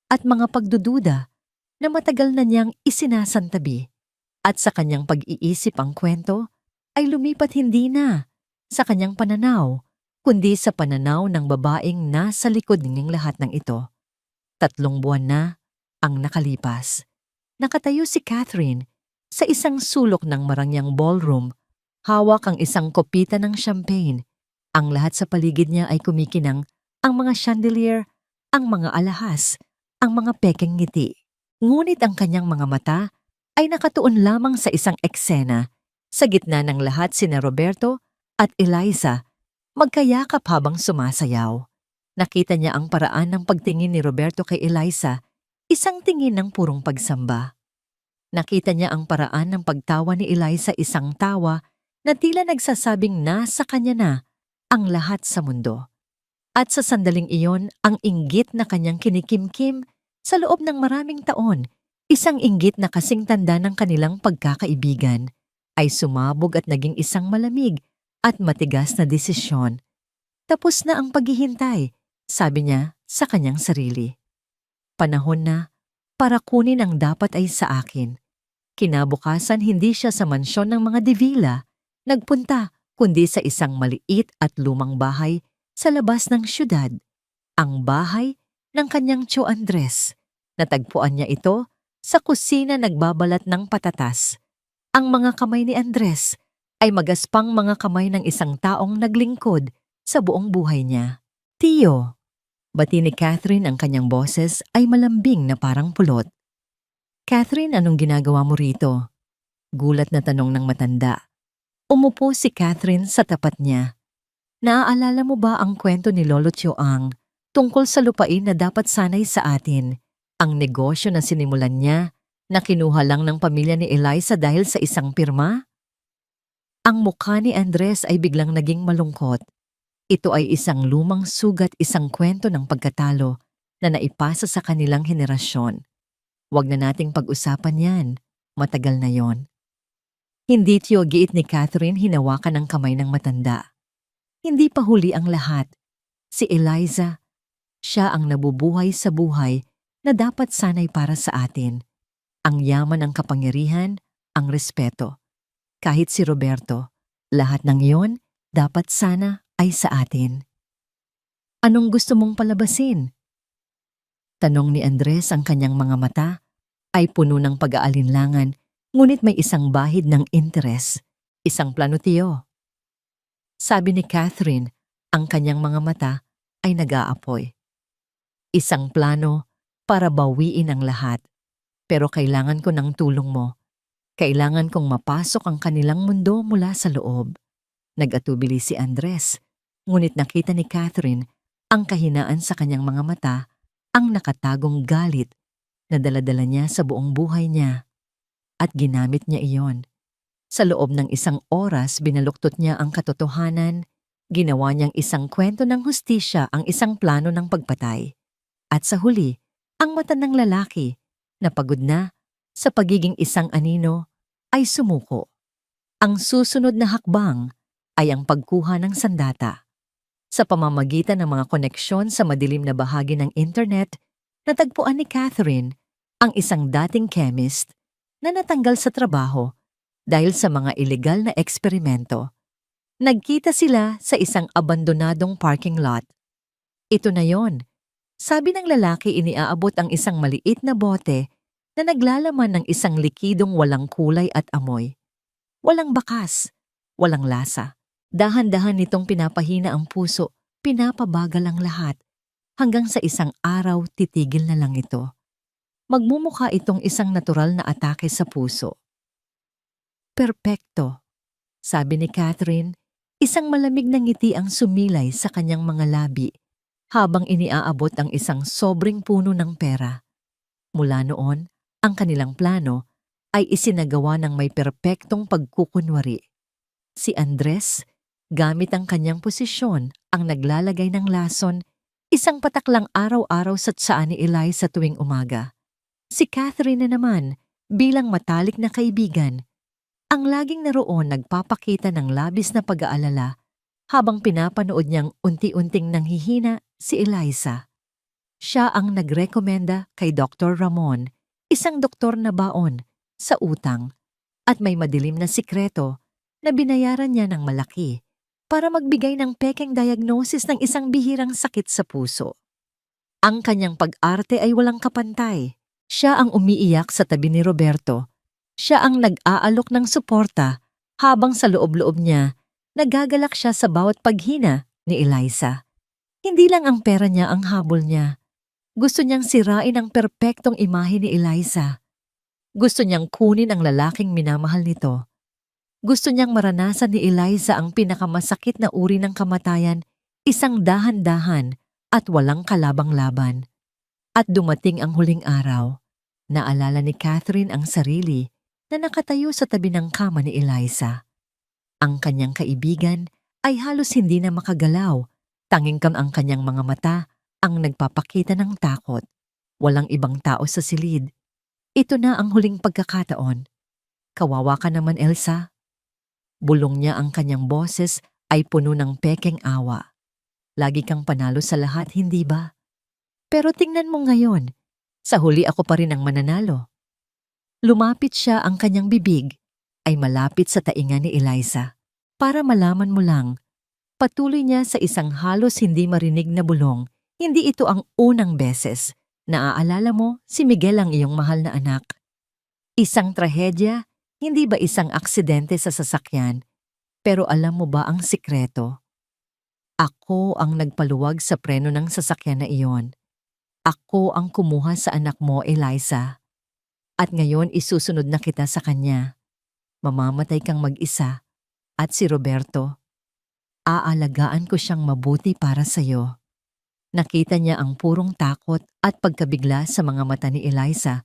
at mga pagdududa na matagal na niyang isinasantabi. At sa kanyang pag-iisip ang kwento ay lumipat hindi na sa kanyang pananaw, kundi sa pananaw ng babaeng nasa likod ng lahat ng ito. 3 buwan na ang nakalipas. Nakatayo si Catherine sa isang sulok ng marangyang ballroom, hawak ang isang kopita ng champagne. Ang lahat sa paligid niya ay kumikinang, ang mga chandelier, ang mga alahas, ang mga pekeng ngiti. Ngunit ang kanyang mga mata ay nakatuon lamang sa isang eksena. Sa gitna ng lahat sina Roberto at Eliza, magkayakap habang sumasayaw. Nakita niya ang paraan ng pagtingin ni Roberto kay Eliza, isang tingin ng purong pagsamba. Nakita niya ang paraan ng pagtawa ni Eliza, isang tawa na tila nagsasabing nasa kanya na ang lahat sa mundo. At sa sandaling iyon, ang inggit na kanyang kinikimkim sa loob ng maraming taon, isang inggit na kasing tanda ng kanilang pagkakaibigan, ay sumabog at naging isang malamig at matigas na desisyon. Tapos na ang paghihintay, sabi niya sa kanyang sarili. Panahon na para kunin ang dapat ay sa akin. Kinabukasan hindi siya sa mansyon ng mga Davila nagpunta, kundi sa isang maliit at lumang bahay sa labas ng syudad, ang bahay ng kanyang tio Andres. Natagpuan niya ito sa kusina nagbabalat ng patatas. Ang mga kamay ni Andres ay magaspang mga kamay ng isang taong naglingkod sa buong buhay niya. Tio, bati ni Catherine, ang kanyang boses ay malambing na parang pulot. Catherine, anong ginagawa mo rito? Gulat na tanong ng matanda. Umupo si Catherine sa tapat niya. Naaalala mo ba ang kwento ni Lolo Tioang tungkol sa lupain na dapat sanay sa atin? Ang negosyo na sinimulan niya na kinuha lang ng pamilya ni Eliza dahil sa isang pirma? Ang mukha ni Andres ay biglang naging malungkot. Ito ay isang lumang sugat, isang kwento ng pagkatalo na naipasa sa kanilang henerasyon. Huwag na nating pag-usapan yan. Matagal na yon. Hindi, tiyo, giit ni Catherine, hinawakan ang kamay ng matanda. Hindi pa huli ang lahat. Si Eliza, siya ang nabubuhay sa buhay na dapat sanay para sa atin. Ang yaman ng kapangyarihan, ang respeto. Kahit si Roberto, lahat ng iyon dapat sana ay sa atin. Anong gusto mong palabasin? Tanong ni Andres, ang kanyang mga mata ay puno ng pag-aalinlangan, ngunit may isang bahid ng interes, isang plano, tiyo. Sabi ni Catherine, ang kanyang mga mata ay nag-aapoy. Isang plano para bawiin ang lahat. Pero kailangan ko ng tulong mo. Kailangan kong mapasok ang kanilang mundo mula sa loob. Nag-atubili si Andres, ngunit nakita ni Catherine ang kahinaan sa kanyang mga mata, ang nakatagong galit na dala-dala niya sa buong buhay niya. At ginamit niya iyon. Sa loob ng isang oras, binaluktot niya ang katotohanan, ginawa niyang isang kwento ng hustisya, ang isang plano ng pagpatay. At sa huli, ang mata ng lalaki, na pagod na sa pagiging isang anino, ay sumuko. Ang susunod na hakbang ay ang pagkuha ng sandata. Sa pamamagitan ng mga koneksyon sa madilim na bahagi ng internet, natagpuan ni Catherine ang isang dating chemist na natanggal sa trabaho dahil sa mga ilegal na eksperimento. Nagkita sila sa isang abandonadong parking lot. Ito na yon. Sabi ng lalaki, iniaabot ang isang maliit na bote na naglalaman ng isang likidong walang kulay at amoy. Walang bakas, walang lasa. Dahan-dahan nitong pinapahina ang puso, pinapabagal ang lahat. Hanggang sa isang araw, titigil na lang ito. Magmumukha itong isang natural na atake sa puso. Perpekto, sabi ni Catherine, isang malamig na ngiti ang sumilay sa kanyang mga labi habang iniaabot ang isang sobrang puno ng pera. Mula noon, ang kanilang plano ay isinagawa ng may perpektong pagkukunwari. Si Andres, Gamit ang kanyang posisyon, ang naglalagay ng lason, isang patak lang araw-araw sa tsaan ni Eliza tuwing umaga. Si Catherine na naman, bilang matalik na kaibigan, ang laging naroon nagpapakita ng labis na pag-aalala habang pinapanood niyang unti-unting nanghihina si Eliza. Siya ang nagrekomenda kay Dr. Ramon, isang doktor na baon, sa utang, at may madilim na sikreto na binayaran niya ng malaki para magbigay ng pekeng diagnosis ng isang bihirang sakit sa puso. Ang kanyang pag-arte ay walang kapantay. Siya ang umiiyak sa tabi ni Roberto. Siya ang nag-aalok ng suporta habang sa loob-loob niya, nagagalak siya sa bawat paghina ni Eliza. Hindi lang ang pera niya ang habol niya. Gusto niyang sirain ang perpektong imahe ni Eliza. Gusto niyang kunin ang lalaking minamahal nito. Gusto niyang maranasan ni Eliza ang pinakamasakit na uri ng kamatayan, isang dahan-dahan at walang kalabang-laban. At dumating ang huling araw. Naalala ni Catherine ang sarili na nakatayo sa tabi ng kama ni Eliza. Ang kanyang kaibigan ay halos hindi na makagalaw. Tanging ang kanyang mga mata ang nagpapakita ng takot. Walang ibang tao sa silid. Ito na ang huling pagkakataon. Kawawa ka naman, Elsa. Bulong niya, ang kanyang boses ay puno ng pekeng awa. Lagi kang panalo sa lahat, hindi ba? Pero tingnan mo ngayon, sa huli ako pa rin ang mananalo. Lumapit siya, ang kanyang bibig ay malapit sa tainga ni Eliza. Para malaman mo lang, patuloy niya sa isang halos hindi marinig na bulong, hindi ito ang unang beses. Naaalala mo, si Miguel ang iyong mahal na anak. Isang trahedya, hindi ba isang aksidente sa sasakyan? Pero alam mo ba ang sikreto? Ako ang nagpaluwag sa preno ng sasakyan na iyon. Ako ang kumuha sa anak mo, Eliza. At ngayon isusunod na kita sa kanya. Mamamatay kang mag-isa. At si Roberto, aalagaan ko siyang mabuti para sa'yo. Nakita niya ang purong takot at pagkabigla sa mga mata ni Eliza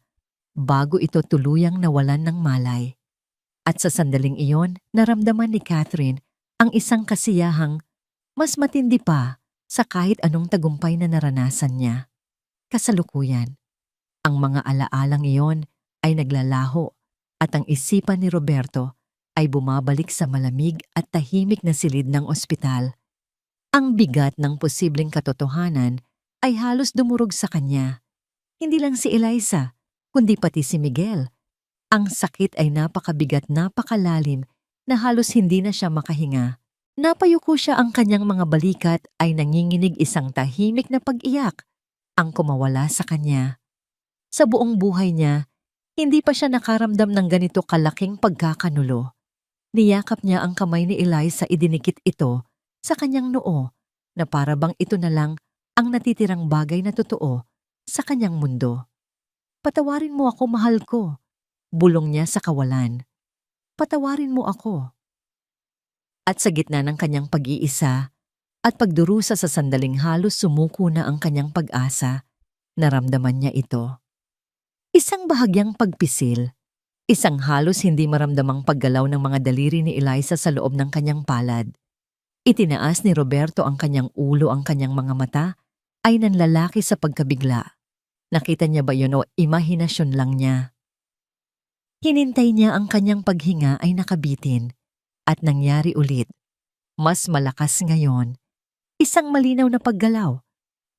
bago ito tuluyang nawalan ng malay. At sa sandaling iyon, naramdaman ni Catherine ang isang kasiyahang mas matindi pa sa kahit anong tagumpay na naranasan niya. Kasalukuyan, ang mga alaalang iyon ay naglalaho at ang isipan ni Roberto ay bumabalik sa malamig at tahimik na silid ng ospital. Ang bigat ng posibleng katotohanan ay halos dumurog sa kanya. Hindi lang si Eliza, kundi pati si Miguel. Ang sakit ay napakabigat, napakalalim na halos hindi na siya makahinga. Napayuko siya, ang kanyang mga balikat ay nanginginig, isang tahimik na pag-iyak ang kumawala sa kanya. Sa buong buhay niya, hindi pa siya nakaramdam ng ganito kalaking pagkakanulo. Niyakap niya ang kamay ni Eliza, idinikit ito sa kanyang noo na para bang ito na lang ang natitirang bagay na totoo sa kanyang mundo. Patawarin mo ako, mahal ko. Bulong niya sa kawalan. Patawarin mo ako. At sa gitna ng kanyang pag-iisa at pagdurusa sa sandaling halos sumuko na ang kanyang pag-asa, naramdaman niya ito. Isang bahagyang pagpisil, isang halos hindi maramdamang paggalaw ng mga daliri ni Eliza sa loob ng kanyang palad. Itinaas ni Roberto ang kanyang ulo, ang kanyang mga mata ay nanlalaki sa pagkabigla. Nakita niya ba yun o imahinasyon lang niya? Hinintay niya, ang kanyang paghinga ay nakabitin at nangyari ulit. Mas malakas ngayon. Isang malinaw na paggalaw.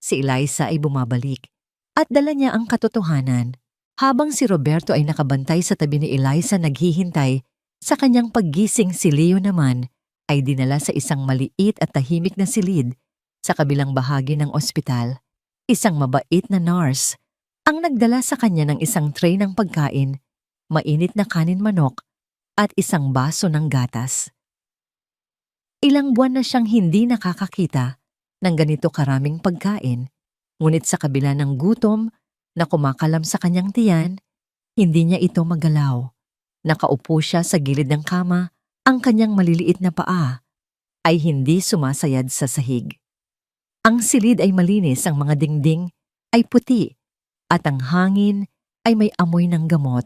Si Eliza ay bumabalik at dala niya ang katotohanan. Habang si Roberto ay nakabantay sa tabi ni Eliza naghihintay sa kanyang paggising, si Leo naman ay dinala sa isang maliit at tahimik na silid sa kabilang bahagi ng ospital. Isang mabait na nurse ang nagdala sa kanya ng isang tray ng pagkain, mainit na kanin manok at isang baso ng gatas. Ilang buwan na siyang hindi nakakakita ng ganito karaming pagkain, ngunit sa kabila ng gutom na kumakalam sa kanyang tiyan, hindi niya ito magalaw. Nakaupo siya sa gilid ng kama, ang kanyang maliliit na paa ay hindi sumasayad sa sahig. Ang silid ay malinis, ang mga dingding ay puti, at ang hangin ay may amoy ng gamot.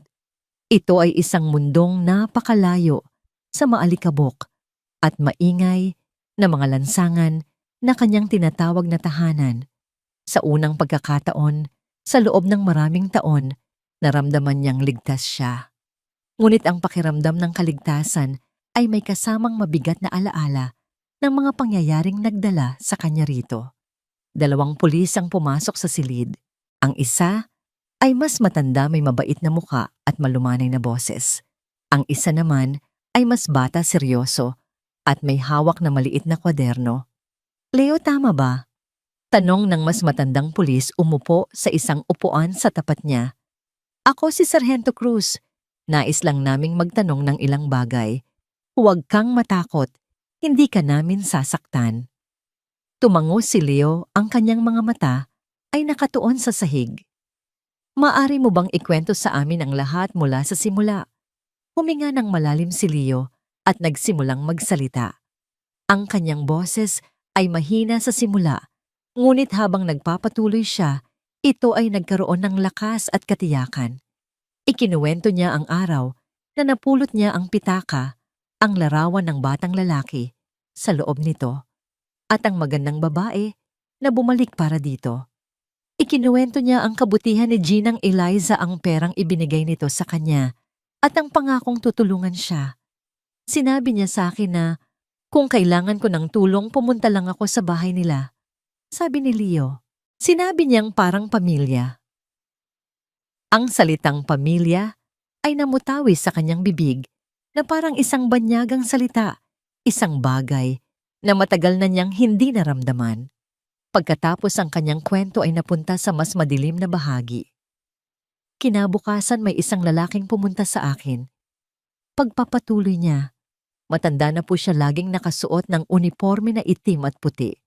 Ito ay isang mundong napakalayo sa maalikabok at maingay na mga lansangan na kanyang tinatawag na tahanan. Sa unang pagkakataon, sa loob ng maraming taon, naramdaman niyang ligtas siya. Ngunit ang pakiramdam ng kaligtasan ay may kasamang mabigat na alaala ng mga pangyayaring nagdala sa kanya rito. 2 pulis ang pumasok sa silid. Ang isa ay mas matanda, may mabait na muka at malumanay na boses. Ang isa naman ay mas bata, seryoso at may hawak na maliit na kwaderno. "Leo, tama ba?" Tanong ng mas matandang pulis, umupo sa isang upuan sa tapat niya. "Ako si Sargento Cruz. Nais lang naming magtanong ng ilang bagay. Huwag kang matakot, hindi ka namin sasaktan." Tumango si Leo, ang kanyang mga mata ay nakatuon sa sahig. "Maaari mo bang ikwento sa amin ang lahat mula sa simula?" Huminga ng malalim si Leo at nagsimulang magsalita. Ang kanyang boses ay mahina sa simula, ngunit habang nagpapatuloy siya, ito ay nagkaroon ng lakas at katiyakan. Ikinuwento niya ang araw na napulot niya ang pitaka, ang larawan ng batang lalaki sa loob nito, at ang magandang babae na bumalik para dito. Ikinuwento niya ang kabutihan ni Ginang Eliza, ang perang ibinigay nito sa kanya, at ang pangakong tutulungan siya. Sinabi niya sa akin na kung kailangan ko ng tulong, pumunta lang ako sa bahay nila. Sabi ni Leo. Sinabi niyang parang pamilya. Ang salitang pamilya ay namutawi sa kanyang bibig na parang isang banyagang salita, isang bagay na matagal na niyang hindi naramdaman. Pagkatapos, ang kanyang kwento ay napunta sa mas madilim na bahagi. Kinabukasan, may isang lalaking pumunta sa akin. Pagpapatuloy niya, matanda na po siya, laging nakasuot ng uniforme na itim at puti.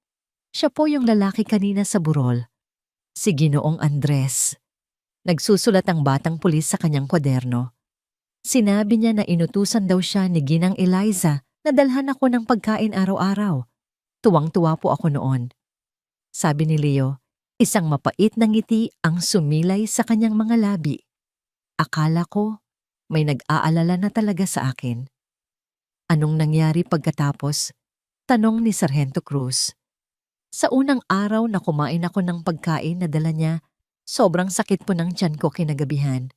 Siya po yung lalaki kanina sa burol, si Ginoong Andres. Nagsusulat ang batang pulis sa kanyang kwaderno. Sinabi niya na inutusan daw siya ni Ginang Eliza na dalhan ako ng pagkain araw-araw. Tuwang-tuwa po ako noon. Sabi ni Leo, isang mapait na ngiti ang sumilay sa kanyang mga labi. Akala ko may nag-aalala na talaga sa akin. Anong nangyari pagkatapos? Tanong ni Sargento Cruz. Sa unang araw na kumain ako ng pagkain na dala niya, sobrang sakit po ng tiyan ko kinagabihan.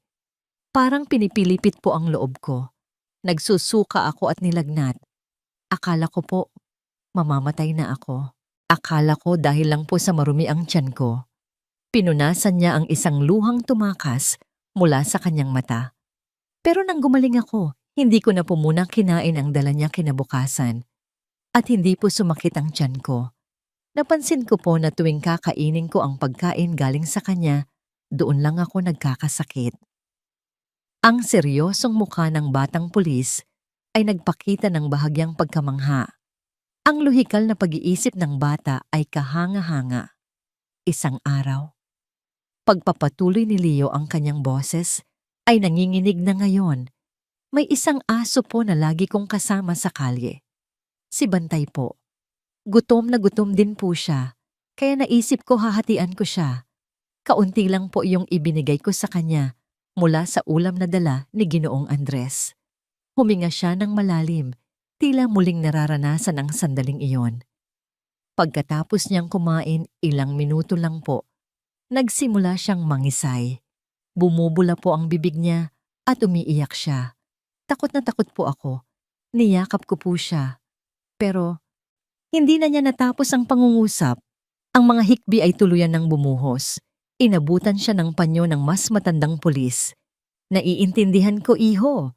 Parang pinipilipit po ang loob ko. Nagsusuka ako at nilagnat. Akala ko po mamamatay na ako. Akala ko dahil lang po sa marumi ang tiyan ko. Pinunasan niya ang isang luhang tumakas mula sa kanyang mata. Pero nang gumaling ako, hindi ko na po muna kinain ang dala niya kinabukasan. At hindi po sumakit ang tiyan ko. Napansin ko po na tuwing kakainin ko ang pagkain galing sa kanya, doon lang ako nagkakasakit. Ang seryosong mukha ng batang pulis ay nagpakita ng bahagyang pagkamangha. Ang lohikal na pag-iisip ng bata ay kahanga-hanga. Isang araw, pagpapatuloy ni Leo ang kanyang boses, ay nanginginig na ngayon. May isang aso po na lagi kong kasama sa kalye. Si Bantay po. Gutom na gutom din po siya, kaya naisip ko hahatian ko siya. Kaunti lang po yung ibinigay ko sa kanya mula sa ulam na dala ni Ginoong Andres. Huminga siya ng malalim, tila muling nararanasan ang sandaling iyon. Pagkatapos niyang kumain, ilang minuto lang po, nagsimula siyang mangisay. Bumubula po ang bibig niya at umiiyak siya. Takot na takot po ako. Niyakap ko po siya. Pero hindi na niya natapos ang pangungusap. Ang mga hikbi ay tuluyan ng bumuhos. Inabutan siya ng panyo ng mas matandang pulis. Naiintindihan ko, iho.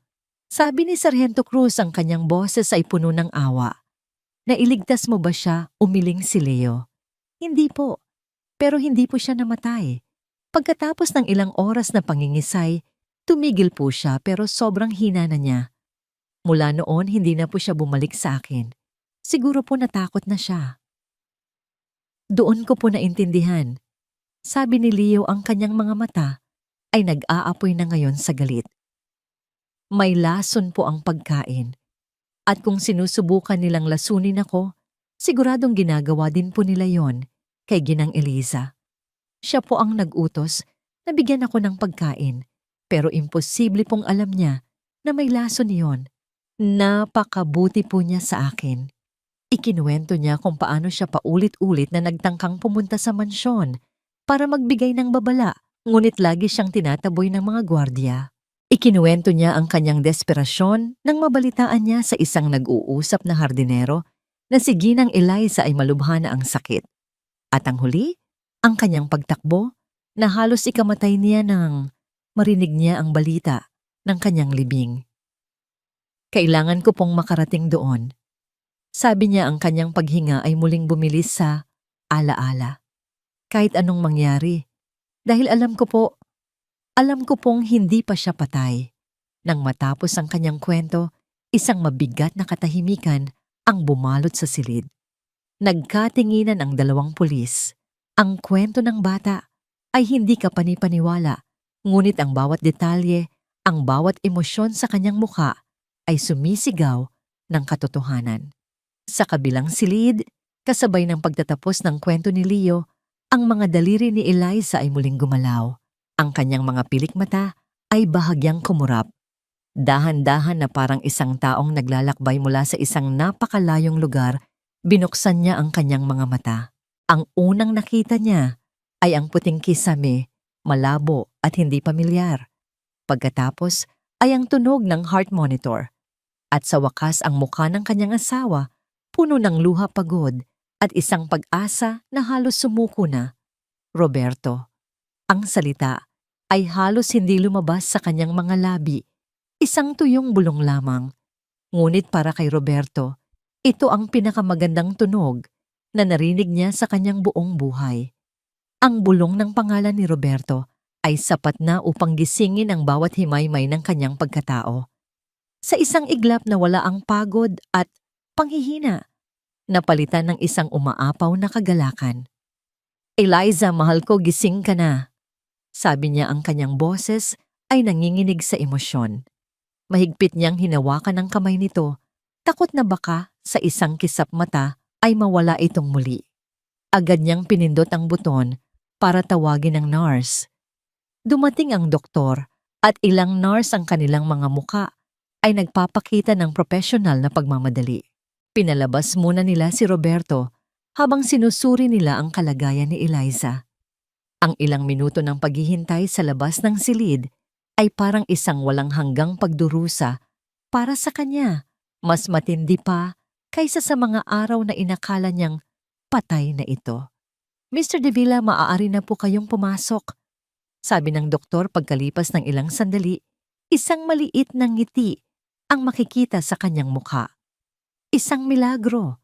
Sabi ni Sargento Cruz, ang kanyang boses ay puno ng awa. Nailigtas mo ba siya? Umiling si Leo. Hindi po. Pero hindi po siya namatay. Pagkatapos ng ilang oras na pangingisay, tumigil po siya pero sobrang hina na niya. Mula noon, hindi na po siya bumalik sa akin. Siguro po natakot na siya. Doon ko po naintindihan. Sabi ni Leo, ang kanyang mga mata ay nag-aapoy na ngayon sa galit. May lason po ang pagkain. At kung sinusubukan nilang lasunin ako, siguradong ginagawa din po nila yon kay Ginang Eliza. Siya po ang nag-utos na bigyan ako ng pagkain, pero imposible pong alam niya na may lason yon. Napakabuti po niya sa akin. Ikinuwento niya kung paano siya paulit-ulit na nagtangkang pumunta sa mansyon para magbigay ng babala, ngunit lagi siyang tinataboy ng mga gwardiya. Ikinuwento niya ang kanyang desperasyon nang mabalitaan niya sa isang nag-uusap na hardinero na si Ginang Eliza ay malubha na ang sakit. At ang huli, ang kanyang pagtakbo na halos ikamatay niya nang marinig niya ang balita ng kanyang libing. Kailangan ko pong makarating doon. Sabi niya ang kanyang paghinga ay muling bumilis sa alaala. Kahit anong mangyari, dahil alam ko pong hindi pa siya patay. Nang matapos ang kanyang kwento, isang mabigat na katahimikan ang bumalot sa silid. Nagkatinginan ang dalawang pulis. Ang kwento ng bata ay hindi kapani-paniwala, ngunit ang bawat detalye, ang bawat emosyon sa kanyang mukha ay sumisigaw ng katotohanan. Sa kabilang silid, kasabay ng pagtatapos ng kwento ni Leo, ang mga daliri ni Eliza ay muling gumalaw. Ang kanyang mga pilik mata ay bahagyang kumurap. Dahan-dahan na parang isang taong naglalakbay mula sa isang napakalayong lugar, binuksan niya ang kanyang mga mata. Ang unang nakita niya ay ang puting kisame, malabo at hindi pamilyar. Pagkatapos ay ang tunog ng heart monitor. At sa wakas ang mukha ng kanyang asawa, puno ng luha pagod at isang pag-asa na halos sumuko na. Roberto. Ang salita ay halos hindi lumabas sa kanyang mga labi. Isang tuyong bulong lamang. Ngunit para kay Roberto, ito ang pinakamagandang tunog na narinig niya sa kanyang buong buhay. Ang bulong ng pangalan ni Roberto ay sapat na upang gisingin ang bawat himaymay ng kanyang pagkatao. Sa isang iglap na wala ang pagod at panghihina, napalitan ng isang umaapaw na kagalakan. Eliza, mahal ko, gising ka na. Sabi niya, ang kanyang boses ay nanginginig sa emosyon. Mahigpit niyang hinawakan ang kamay nito, takot na baka sa isang kisap mata ay mawala itong muli. Agad niyang pinindot ang buton para tawagin ang nurse. Dumating ang doktor at ilang nurse ang kanilang mga muka ay nagpapakita ng profesional na pagmamadali. Pinalabas muna nila si Roberto habang sinusuri nila ang kalagayan ni Eliza. Ang ilang minuto ng paghihintay sa labas ng silid ay parang isang walang hanggang pagdurusa para sa kanya, mas matindi pa kaysa sa mga araw na inakala niyang patay na ito. Mr. De Villa, maaari na po kayong pumasok. Sabi ng doktor pagkalipas ng ilang sandali, isang maliit na ngiti ang makikita sa kanyang mukha. Isang milagro.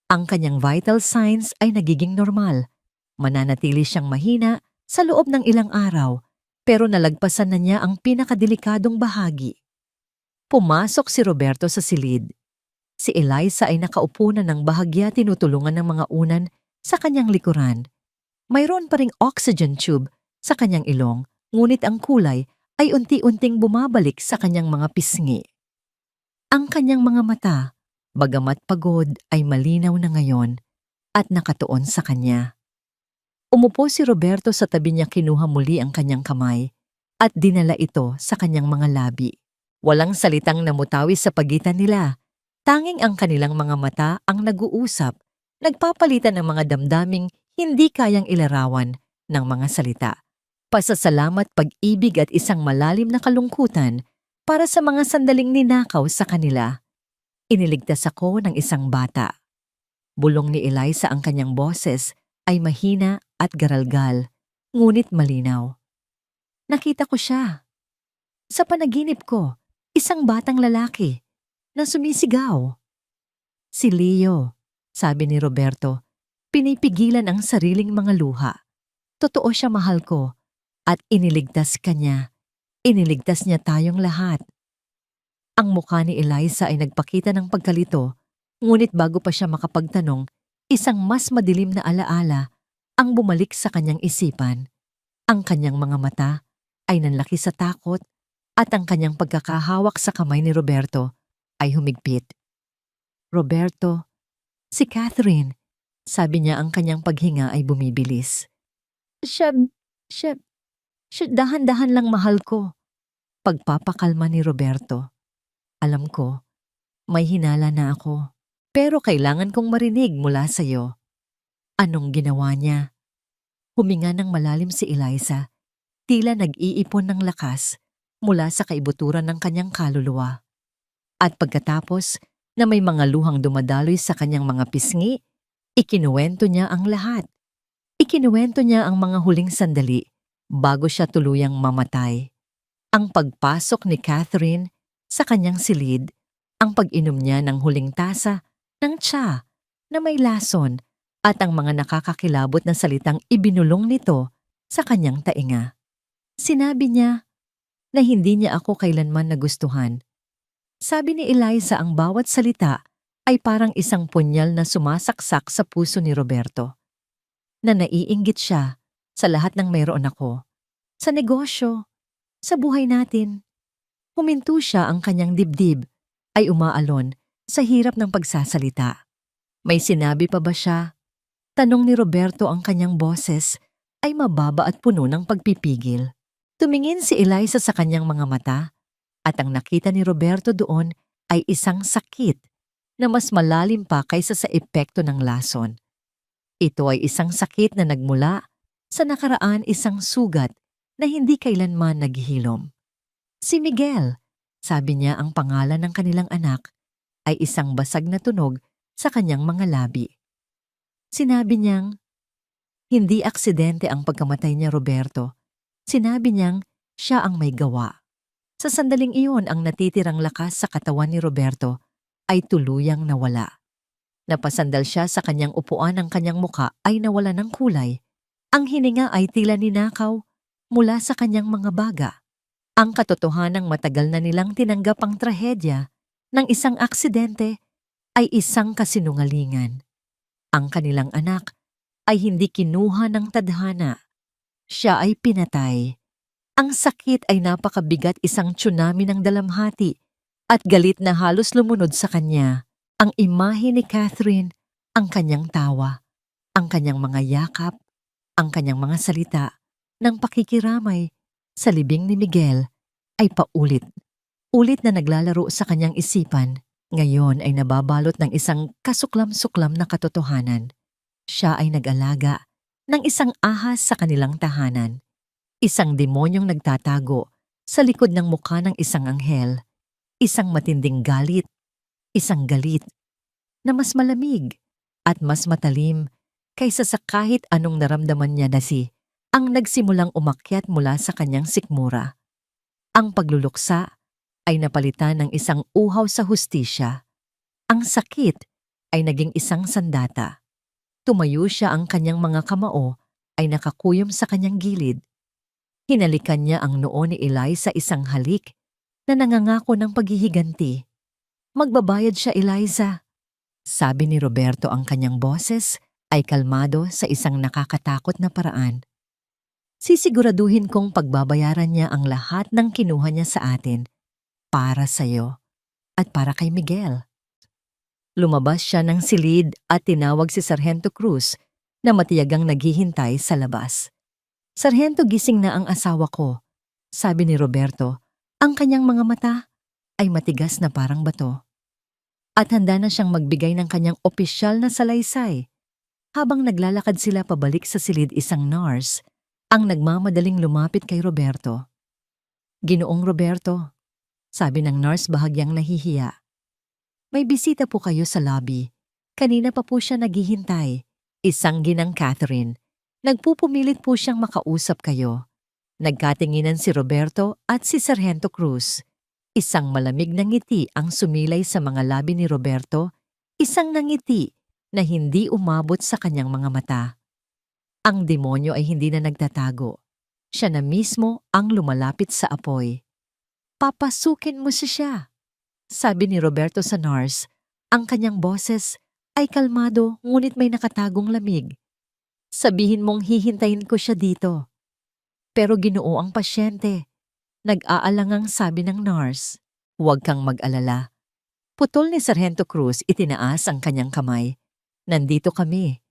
Ang kanyang vital signs ay nagiging normal. Mananatili siyang mahina sa loob ng ilang araw, pero nalagpasan na niya ang pinakadelikadong bahagi. Pumasok si Roberto sa silid. Si Eliza ay nakaupo na ng bahagya tinutulungan ng mga unan sa kanyang likuran. Mayroon pa ring oxygen tube sa kanyang ilong, ngunit ang kulay ay unti-unting bumabalik sa kanyang mga pisngi. Ang kanyang mga mata, bagamat pagod, ay malinaw na ngayon at nakatuon sa kanya. Umupo si Roberto sa tabi niya, kinuha muli ang kanyang kamay at dinala ito sa kanyang mga labi. Walang salitang namutawi sa pagitan nila. Tanging ang kanilang mga mata ang nag-uusap, nagpapalitan ng mga damdaming hindi kayang ilarawan ng mga salita. Pasasalamat, pag-ibig at isang malalim na kalungkutan para sa mga sandaling ninakaw sa kanila. Iniligtas ako ng isang bata. Bulong ni Eliza, ang kanyang boses ay mahina at garalgal, ngunit malinaw. Nakita ko siya. Sa panaginip ko, isang batang lalaki na sumisigaw. Si Leo, sabi ni Roberto, pinipigilan ang sariling mga luha. Totoo siya, mahal ko, at iniligtas ka niya. Iniligtas niya tayong lahat. Ang mukha ni Eliza ay nagpakita ng pagkalito, ngunit bago pa siya makapagtanong, isang mas madilim na alaala ang bumalik sa kanyang isipan. Ang kanyang mga mata ay nanlaki sa takot at ang kanyang pagkakahawak sa kamay ni Roberto ay humigpit. Roberto, si Catherine, sabi niya, ang kanyang paghinga ay bumibilis. Siya, dahan-dahan lang, mahal ko. Pagpapakalma ni Roberto. Alam ko, may hinala na ako. Pero kailangan kong marinig mula sa'yo. Anong ginawa niya? Huminga ng malalim si Eliza, tila nag-iipon ng lakas mula sa kaibuturan ng kanyang kaluluwa. At pagkatapos na may mga luhang dumadaloy sa kanyang mga pisngi, ikinuwento niya ang lahat. Ikinuwento niya ang mga huling sandali bago siya tuluyang mamatay. Ang pagpasok ni Catherine sa kanyang silid, ang pag-inom niya ng huling tasa ng tsa na may lason at ang mga nakakakilabot na salitang ibinulong nito sa kanyang tainga. Sinabi niya na hindi niya ako kailanman nagustuhan. Sabi ni Eliza, ang bawat salita ay parang isang punyal na sumasaksak sa puso ni Roberto. Na naiinggit siya sa lahat ng mayroon ako. Sa negosyo, sa buhay natin. Huminto siya, ang kanyang dibdib ay umaalon sa hirap ng pagsasalita. May sinabi pa ba siya? Tanong ni Roberto, ang kanyang boses ay mababa at puno ng pagpipigil. Tumingin si Eliza sa kanyang mga mata at ang nakita ni Roberto doon ay isang sakit na mas malalim pa kaysa sa epekto ng lason. Ito ay isang sakit na nagmula sa nakaraan, isang sugat na hindi kailanman naghihilom. Si Miguel, sabi niya, ang pangalan ng kanilang anak, ay isang basag na tunog sa kanyang mga labi. Sinabi niyang, hindi aksidente ang pagkamatay niya, Roberto. Sinabi niyang siya ang may gawa. Sa sandaling iyon, ang natitirang lakas sa katawan ni Roberto ay tuluyang nawala. Napasandal siya sa kanyang upuan, ang kanyang muka ay nawala ng kulay. Ang hininga ay tila ninakaw mula sa kanyang mga baga. Ang katotohanang matagal na nilang tinanggap, ang trahedya ng isang aksidente ay isang kasinungalingan. Ang kanilang anak ay hindi kinuha ng tadhana. Siya ay pinatay. Ang sakit ay napakabigat, isang tsunami ng dalamhati at galit na halos lumunod sa kanya. Ang imahe ni Catherine, ang kanyang tawa, ang kanyang mga yakap, ang kanyang mga salita ng pakikiramay sa libing ni Miguel ay paulit-ulit na naglalaro sa kanyang isipan. Ngayon ay nababalot ng isang kasuklam-suklam na katotohanan. Siya ay nag-alaga ng isang ahas sa kanilang tahanan. Isang demonyong nagtatago sa likod ng mukha ng isang anghel. Isang matinding galit. Isang galit na mas malamig at mas matalim kaysa sa kahit anong naramdaman niya na ang nagsimulang umakyat mula sa kanyang sikmura. Ang pagluluksa ay napalitan ng isang uhaw sa hustisya. Ang sakit ay naging isang sandata. Tumayo siya, ang kanyang mga kamao ay nakakuyom sa kanyang gilid. Hinalikan niya ang noo ni Eliza, isang halik na nangangako ng paghihiganti. Magbabayad siya, Eliza. Sabi ni Roberto, ang kanyang boses ay kalmado sa isang nakakatakot na paraan. Sisiguraduhin kong pagbabayaran niya ang lahat ng kinuha niya sa atin para sa'yo at para kay Miguel. Lumabas siya ng silid at tinawag si Sargento Cruz na matiyagang naghihintay sa labas. Sargento, gising na ang asawa ko, sabi ni Roberto. Ang kanyang mga mata ay matigas na parang bato. At handa na siyang magbigay ng kanyang opisyal na salaysay. Habang naglalakad sila pabalik sa silid, isang nurse ang nagmamadaling lumapit kay Roberto. Ginoong Roberto, sabi ng nurse bahagyang nahihiya. May bisita po kayo sa lobby. Kanina pa po siya naghihintay. Isang ginang Catherine. Nagpupumilit po siyang makausap kayo. Nagkatinginan si Roberto at si Sargento Cruz. Isang malamig na ngiti ang sumilay sa mga labi ni Roberto, isang nangiti na hindi umabot sa kanyang mga mata. Ang demonyo ay hindi na nagtatago. Siya na mismo ang lumalapit sa apoy. Papasukin mo siya, sabi ni Roberto sa nurse. Ang kanyang boses ay kalmado ngunit may nakatagong lamig. Sabihin mong hihintayin ko siya dito. Pero Ginoo, ang pasyente. Nag-aalangang sabi ng nurse. Huwag kang mag-alala. Putol ni Sargento Cruz, itinaas ang kanyang kamay. Nandito kami.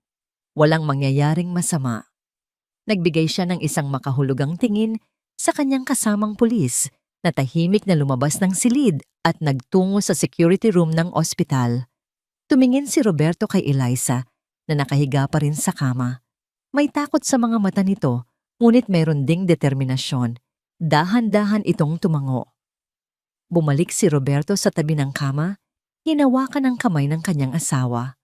Walang mangyayaring masama. Nagbigay siya ng isang makahulugang tingin sa kanyang kasamang pulis na tahimik na lumabas ng silid at nagtungo sa security room ng ospital. Tumingin si Roberto kay Eliza na nakahiga pa rin sa kama. May takot sa mga mata nito, ngunit mayroon ding determinasyon. Dahan-dahan itong tumango. Bumalik si Roberto sa tabi ng kama, hinawakan ang kamay ng kanyang asawa.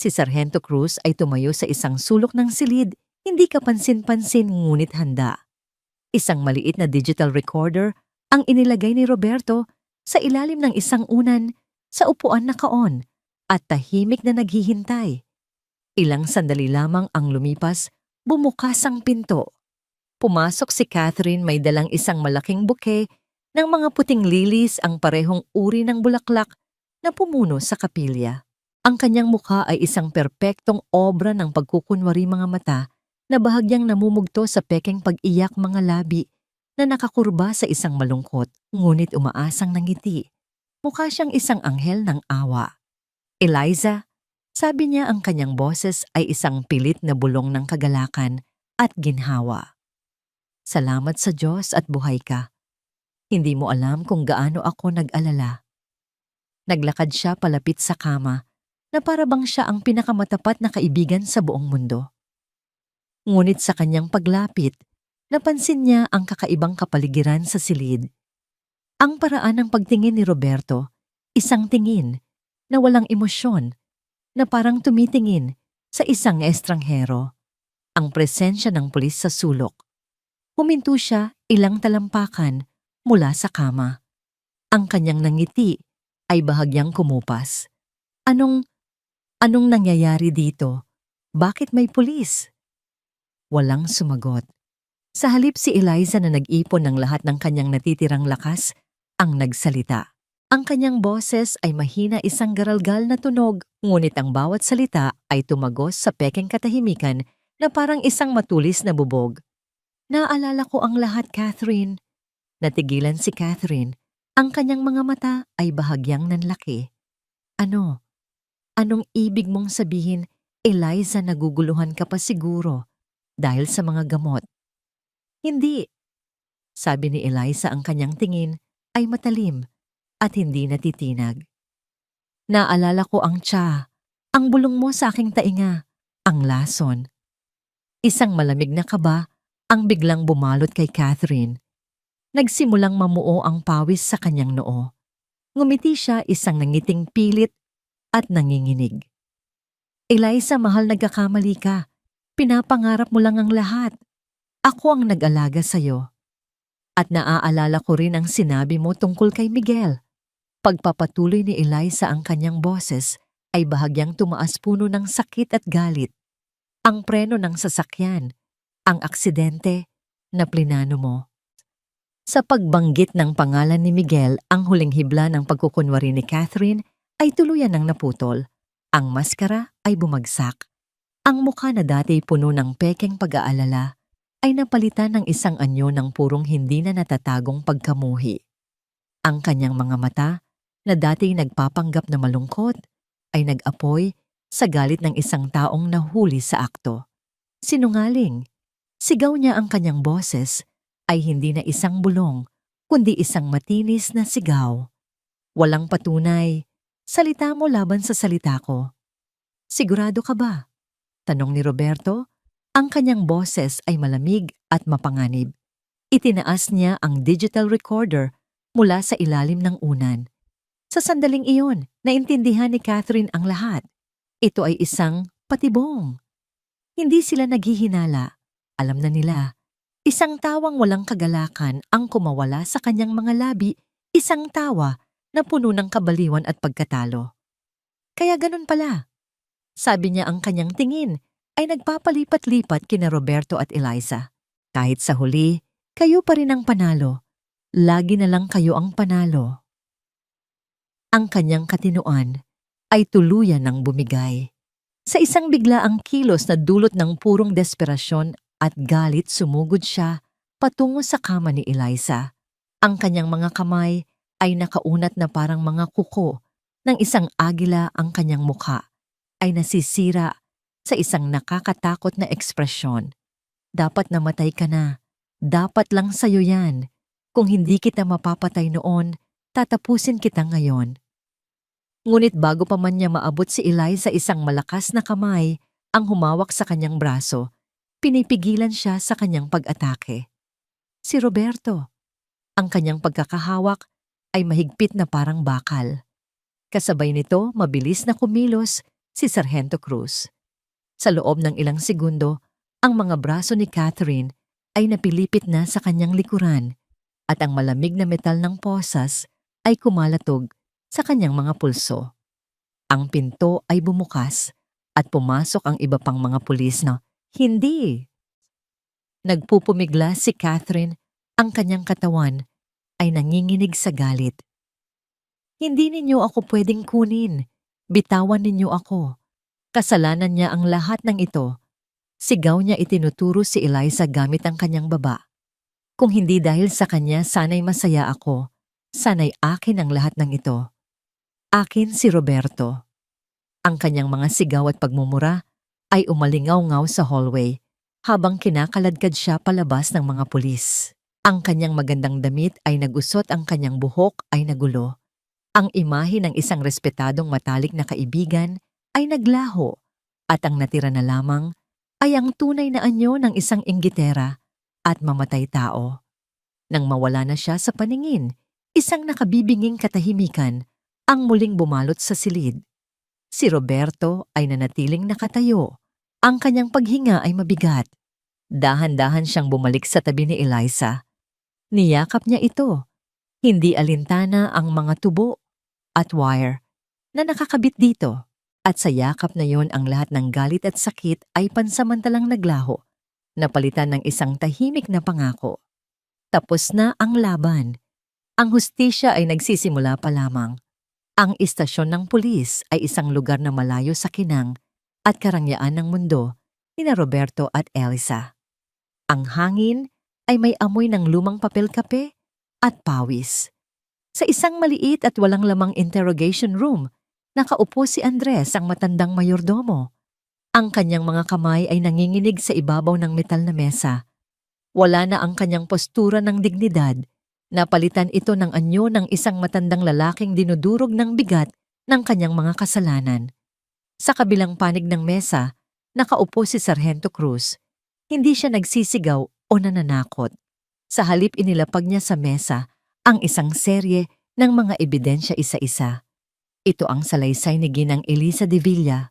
Si Sargento Cruz ay tumayo sa isang sulok ng silid, hindi kapansin-pansin ngunit handa. Isang maliit na digital recorder ang inilagay ni Roberto sa ilalim ng isang unan sa upuan na kaon at tahimik na naghihintay. Ilang sandali lamang ang lumipas, bumukas ang pinto. Pumasok si Catherine, may dalang isang malaking bouquet ng mga puting lilis, ang parehong uri ng bulaklak na pumuno sa kapilya. Ang kanyang mukha ay isang perpektong obra ng pagkukunwari mga mata na bahagyang namumugto sa pekeng pag-iyak mga labi na nakakurba sa isang malungkot ngunit umaasang ngiti. Mukha siyang isang anghel ng awa. Eliza, sabi niya, ang kanyang boses ay isang pilit na bulong ng kagalakan at ginhawa. Salamat sa Diyos at buhay ka. Hindi mo alam kung gaano ako nag-alala. Naglakad siya palapit sa kama na para bang siya ang pinakamatapat na kaibigan sa buong mundo. Ngunit sa kanyang paglapit, napansin niya ang kakaibang kapaligiran sa silid. Ang paraan ng pagtingin ni Roberto, isang tingin na walang emosyon, na parang tumitingin sa isang estranghero. Ang presensya ng pulis sa sulok. Huminto siya ilang talampakan mula sa kama. Ang kanyang nangiti ay bahagyang kumupas. Anong nangyayari dito? Bakit may pulis? Walang sumagot. Sa halip si Eliza na nag-ipon ng lahat ng kanyang natitirang lakas, ang nagsalita. Ang kanyang boses ay mahina, isang garalgal na tunog, ngunit ang bawat salita ay tumagos sa pekeng katahimikan na parang isang matulis na bubog. Naalala ko ang lahat, Catherine. Natigilan si Catherine. Ang kanyang mga mata ay bahagyang nanlaki. Anong ibig mong sabihin, Eliza? Naguguluhan ka pa siguro dahil sa mga gamot? Hindi, sabi ni Eliza, ang kanyang tingin ay matalim at hindi natitinag. Naalala ko ang ang bulong mo sa aking tainga, ang lason. Isang malamig na kaba ang biglang bumalot kay Catherine. Nagsimulang mamuo ang pawis sa kanyang noo. Ngumiti siya, isang nangiting pilit at nanginginig. Eliza, mahal, nagkakamali ka. Pinapangarap mo lang ang lahat. Ako ang nag-alaga sa'yo. At naaalala ko rin ang sinabi mo tungkol kay Miguel. Pagpapatuloy ni Eliza, ang kanyang boses ay bahagyang tumaas, puno ng sakit at galit. Ang preno ng sasakyan, ang aksidente na plinano mo. Sa pagbanggit ng pangalan ni Miguel, ang huling hibla ng pagkukunwari ni Catherine ay tuluyan ng naputol. Ang maskara ay bumagsak. Ang mukha na dati puno ng pekeng pag-aalala ay napalitan ng isang anyo ng purong hindi na natatagong pagkamuhi. Ang kanyang mga mata, na dati nagpapanggap na malungkot, ay nag-apoy sa galit ng isang taong nahuli sa akto. Sinungaling. Sigaw niya, ang kanyang boses ay hindi na isang bulong, kundi isang matinis na sigaw. Walang patunay. Salita mo laban sa salita ko. Sigurado ka ba? Tanong ni Roberto. Ang kanyang boses ay malamig at mapanganib. Itinaas niya ang digital recorder mula sa ilalim ng unan. Sa sandaling iyon, naintindihan ni Catherine ang lahat. Ito ay isang patibong. Hindi sila naghihinala. Alam na nila. Isang tawang walang kagalakan ang kumawala sa kanyang mga labi, isang tawa na puno ng kabaliwan at pagkatalo. Kaya ganun pala. Sabi niya, ang kanyang tingin ay nagpapalipat-lipat kina Roberto at Eliza. Kahit sa huli, kayo pa rin ang panalo. Lagi na lang kayo ang panalo. Ang kanyang katinuan ay tuluyan ng bumigay. Sa isang biglaang kilos na dulot ng purong desperasyon at galit, sumugod siya patungo sa kama ni Eliza. Ang kanyang mga kamay ay nakaunat na parang mga kuko ng isang agila, ang kanyang mukha ay nasisira sa isang nakakatakot na ekspresyon. Dapat namatay ka na. Dapat lang sa'yo yan. Kung hindi kita mapapatay noon, tatapusin kita ngayon. Ngunit bago pa man niya maabot si Eliza, isang malakas na kamay ang humawak sa kanyang braso. Pinipigilan siya sa kanyang pag-atake. Si Roberto. Ang kanyang pagkakahawak ay mahigpit na parang bakal. Kasabay nito, mabilis na kumilos si Sargento Cruz. Sa loob ng ilang segundo, ang mga braso ni Catherine ay napilipit na sa kanyang likuran at ang malamig na metal ng posas ay kumalatog sa kanyang mga pulso. Ang pinto ay bumukas at pumasok ang iba pang mga pulis na hindi. Nagpupumigla si Catherine, ang kanyang katawan ay nanginginig sa galit. Hindi ninyo ako pwedeng kunin. Bitawan ninyo ako. Kasalanan niya ang lahat ng ito. Sigaw niya itinuturo si Eliza gamit ang kanyang baba. Kung hindi dahil sa kanya, sana'y masaya ako. Sana'y akin ang lahat ng ito. Akin si Roberto. Ang kanyang mga sigaw at pagmumura ay umalingaw-ngaw sa hallway habang kinakaladkad siya palabas ng mga pulis. Ang kanyang magandang damit ay nagusot, ang kanyang buhok ay nagulo. Ang imahe ng isang respetadong matalik na kaibigan ay naglaho at ang natira na lamang ay ang tunay na anyo ng isang inggitera at mamatay tao. Nang mawala na siya sa paningin, isang nakabibinging katahimikan ang muling bumalot sa silid. Si Roberto ay nanatiling nakatayo. Ang kanyang paghinga ay mabigat. Dahan-dahan siyang bumalik sa tabi ni Eliza. Niyakap niya ito. Hindi alintana ang mga tubo at wire na nakakabit dito. At sa yakap na yon, ang lahat ng galit at sakit ay pansamantalang naglaho, napalitan ng isang tahimik na pangako. Tapos na ang laban. Ang hustisya ay nagsisimula pa lamang. Ang istasyon ng pulis ay isang lugar na malayo sa kinang at karangyaan ng mundo ni Roberto at Eliza. Ang hangin ay may amoy ng lumang papel kape at pawis. Sa isang maliit at walang lamang interrogation room, nakaupo si Andres, ang matandang mayordomo. Ang kanyang mga kamay ay nanginginig sa ibabaw ng metal na mesa. Wala na ang kanyang postura ng dignidad. Napalitan ito ng anyo ng isang matandang lalaking dinudurog ng bigat ng kanyang mga kasalanan. Sa kabilang panig ng mesa, nakaupo si Sargento Cruz. Hindi siya nagsisigaw o nananakot. Sa halip, inilapag niya sa mesa ang isang serye ng mga ebidensya isa-isa. Ito ang salaysay ni Ginang Eliza de Villa.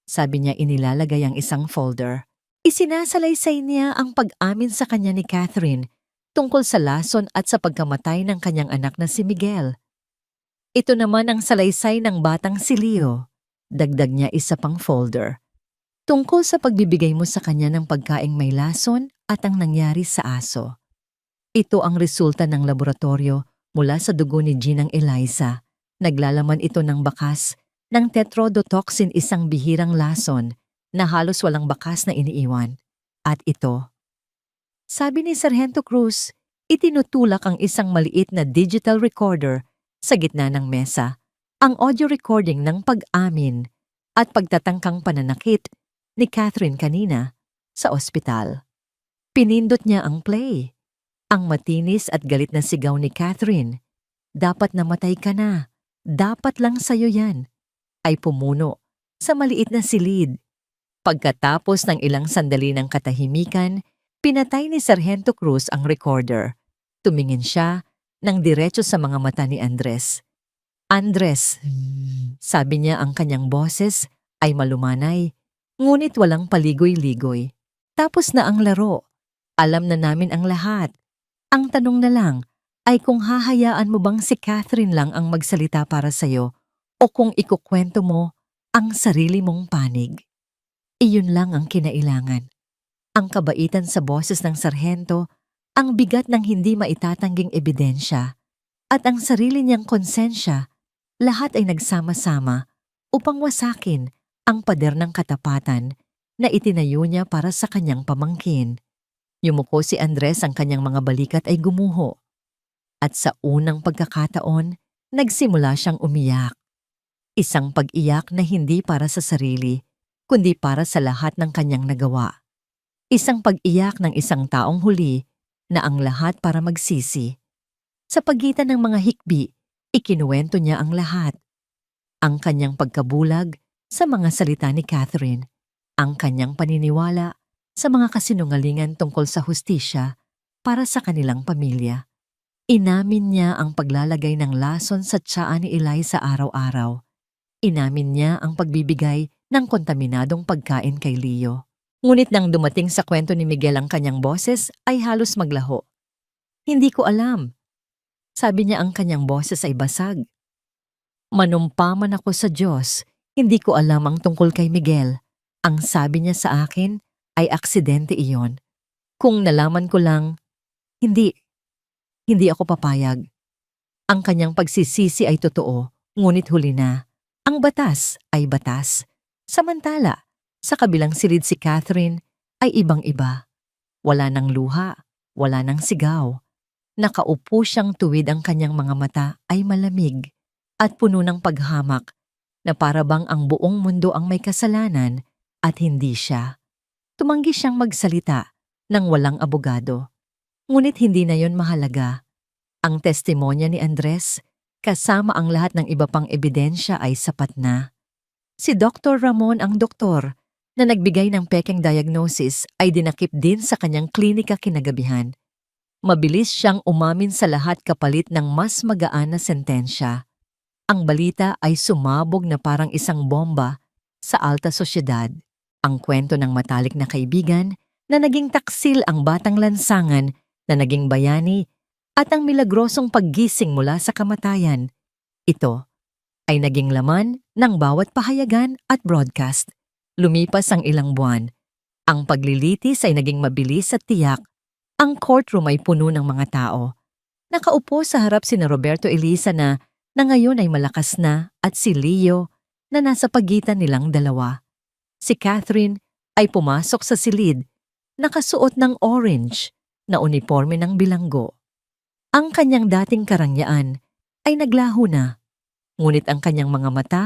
Sabi niya, inilalagay ang isang folder. Isinasalaysay niya ang pag-amin sa kanya ni Catherine tungkol sa lason at sa pagkamatay ng kanyang anak na si Miguel. Ito naman ang salaysay ng batang si Leo. Dagdag niya isa pang folder. Tungkol sa pagbibigay mo sa kanya ng pagkaing may lason at ang nangyari sa aso. Ito ang resulta ng laboratorio mula sa dugo ni Ginang Eliza. Naglalaman ito ng bakas ng tetrodotoxin, isang bihirang lason na halos walang bakas na iniiwan. At ito, sabi ni Sargento Cruz, itinutulak ang isang maliit na digital recorder sa gitna ng mesa, ang audio recording ng pag-amin at pagtatangkang pananakit ni Catherine kanina sa ospital. Pinindot niya ang play. Ang matinis at galit na sigaw ni Catherine, "Dapat namatay ka na. Dapat lang sa'yo yan," ay pumuno sa maliit na silid. Pagkatapos ng ilang sandali ng katahimikan, pinatay ni Sargento Cruz ang recorder. Tumingin siya ng diretso sa mga mata ni Andres. "Andres," sabi niya, ang kanyang boses ay malumanay, ngunit walang paligoy-ligoy. "Tapos na ang laro. Alam na namin ang lahat. Ang tanong na lang ay kung hahayaan mo bang si Catherine lang ang magsalita para sa'yo o kung ikukwento mo ang sarili mong panig." Iyon lang ang kinailangan. Ang kabaitan sa boses ng sarhento, ang bigat ng hindi maitatangging ebidensya, at ang sarili niyang konsensya, lahat ay nagsama-sama upang wasakin ang pader ng katapatan na itinayo niya para sa kanyang pamangkin. Yumuko si Andres, ang kanyang mga balikat ay gumuho. At sa unang pagkakataon, nagsimula siyang umiyak. Isang pag-iyak na hindi para sa sarili, kundi para sa lahat ng kanyang nagawa. Isang pag-iyak ng isang taong huli na ang lahat para magsisi. Sa pagitan ng mga hikbi, ikinuwento niya ang lahat. Ang kanyang pagkabulag sa mga salita ni Catherine, ang kanyang paniniwala sa mga kasinungalingan tungkol sa hustisya para sa kanilang pamilya. Inamin niya ang paglalagay ng lason sa tiyan ni Eliza araw-araw. Inamin niya ang pagbibigay ng kontaminadong pagkain kay Leo. Ngunit nang dumating sa kwento ni Miguel ang kanyang boses ay halos maglaho. Hindi ko alam. Sabi niya ang kanyang boses ay basag. Manumpa man ako sa Diyos, hindi ko alam ang tungkol kay Miguel. Ang sabi niya sa akin ay aksidente iyon. Kung nalaman ko lang, hindi ako papayag. Ang kanyang pagsisisi ay totoo, ngunit huli na. Ang batas ay batas. Samantala, sa kabilang silid si Catherine ay ibang-iba. Wala nang luha, wala nang sigaw. Nakaupo siyang tuwid, ang kanyang mga mata ay malamig at puno ng paghamak na para bang ang buong mundo ang may kasalanan at hindi siya. Tumanggi siyang magsalita nang walang abogado. Ngunit hindi na yon mahalaga. Ang testimonya ni Andres, kasama ang lahat ng iba pang ebidensya ay sapat na. Si Dr. Ramon, ang doktor na nagbigay ng pekeng diagnosis, ay dinakip din sa kanyang klinika kinagabihan. Mabilis siyang umamin sa lahat kapalit ng mas magaan na sentensya. Ang balita ay sumabog na parang isang bomba sa alta sosyedad. Ang kwento ng matalik na kaibigan na naging taksil, ang batang lansangan na naging bayani, at ang milagrosong paggising mula sa kamatayan. Ito ay naging laman ng bawat pahayagan at broadcast. Lumipas ang ilang buwan. Ang paglilitis ay naging mabilis at tiyak. Ang courtroom ay puno ng mga tao. Nakaupo sa harap sina Roberto Eliza na ngayon ay malakas na, at si Leo na nasa pagitan nilang dalawa. Si Catherine ay pumasok sa silid, nakasuot ng orange na uniforme ng bilanggo. Ang kanyang dating karangyaan ay naglaho na, ngunit ang kanyang mga mata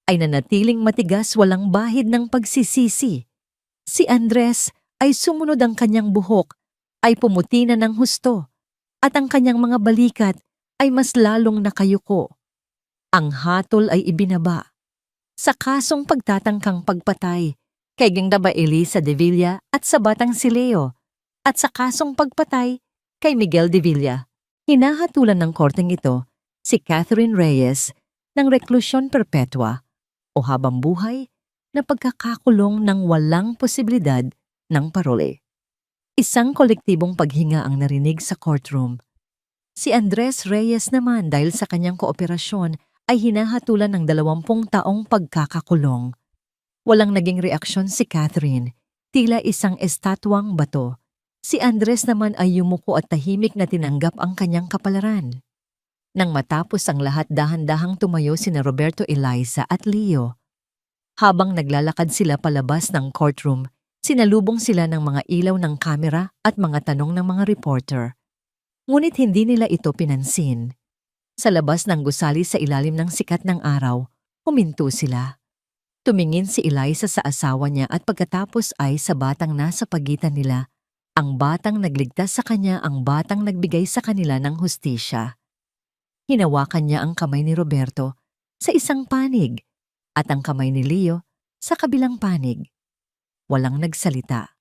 ay nanatiling matigas, walang bahid ng pagsisisi. Si Andres ay sumunod, ang kanyang buhok ay pumuti na ng husto, at ang kanyang mga balikat ay mas lalong nakayuko. Ang hatol ay ibinaba sa kasong pagtatangkang pagpatay kay Gingdaba Eliza de Villa at sa batang si Leo, at sa kasong pagpatay kay Miguel de Villa. Hinahatulan ng korteng ito si Catherine Reyes ng reklusyon perpetua o habang buhay na pagkakakulong ng walang posibilidad ng parole. Isang kolektibong paghinga ang narinig sa courtroom. Si Andres Reyes naman, dahil sa kanyang kooperasyon, ay hinahatulan ng 20 taong pagkakakulong. Walang naging reaksyon si Catherine, tila isang estatwang bato. Si Andres naman ay yumuko at tahimik na tinanggap ang kanyang kapalaran. Nang matapos ang lahat, dahan-dahang tumayo sina Roberto Eliza at Leo. Habang naglalakad sila palabas ng courtroom, sinalubong sila ng mga ilaw ng kamera at mga tanong ng mga reporter. Ngunit hindi nila ito pinansin. Sa labas ng gusali sa ilalim ng sikat ng araw, huminto sila. Tumingin si Eliza sa asawa niya at pagkatapos ay sa batang nasa pagitan nila. Ang batang nagligtas sa kanya, ang batang nagbigay sa kanila ng hustisya. Hinawakan niya ang kamay ni Roberto sa isang panig at ang kamay ni Leo sa kabilang panig. Walang nagsalita.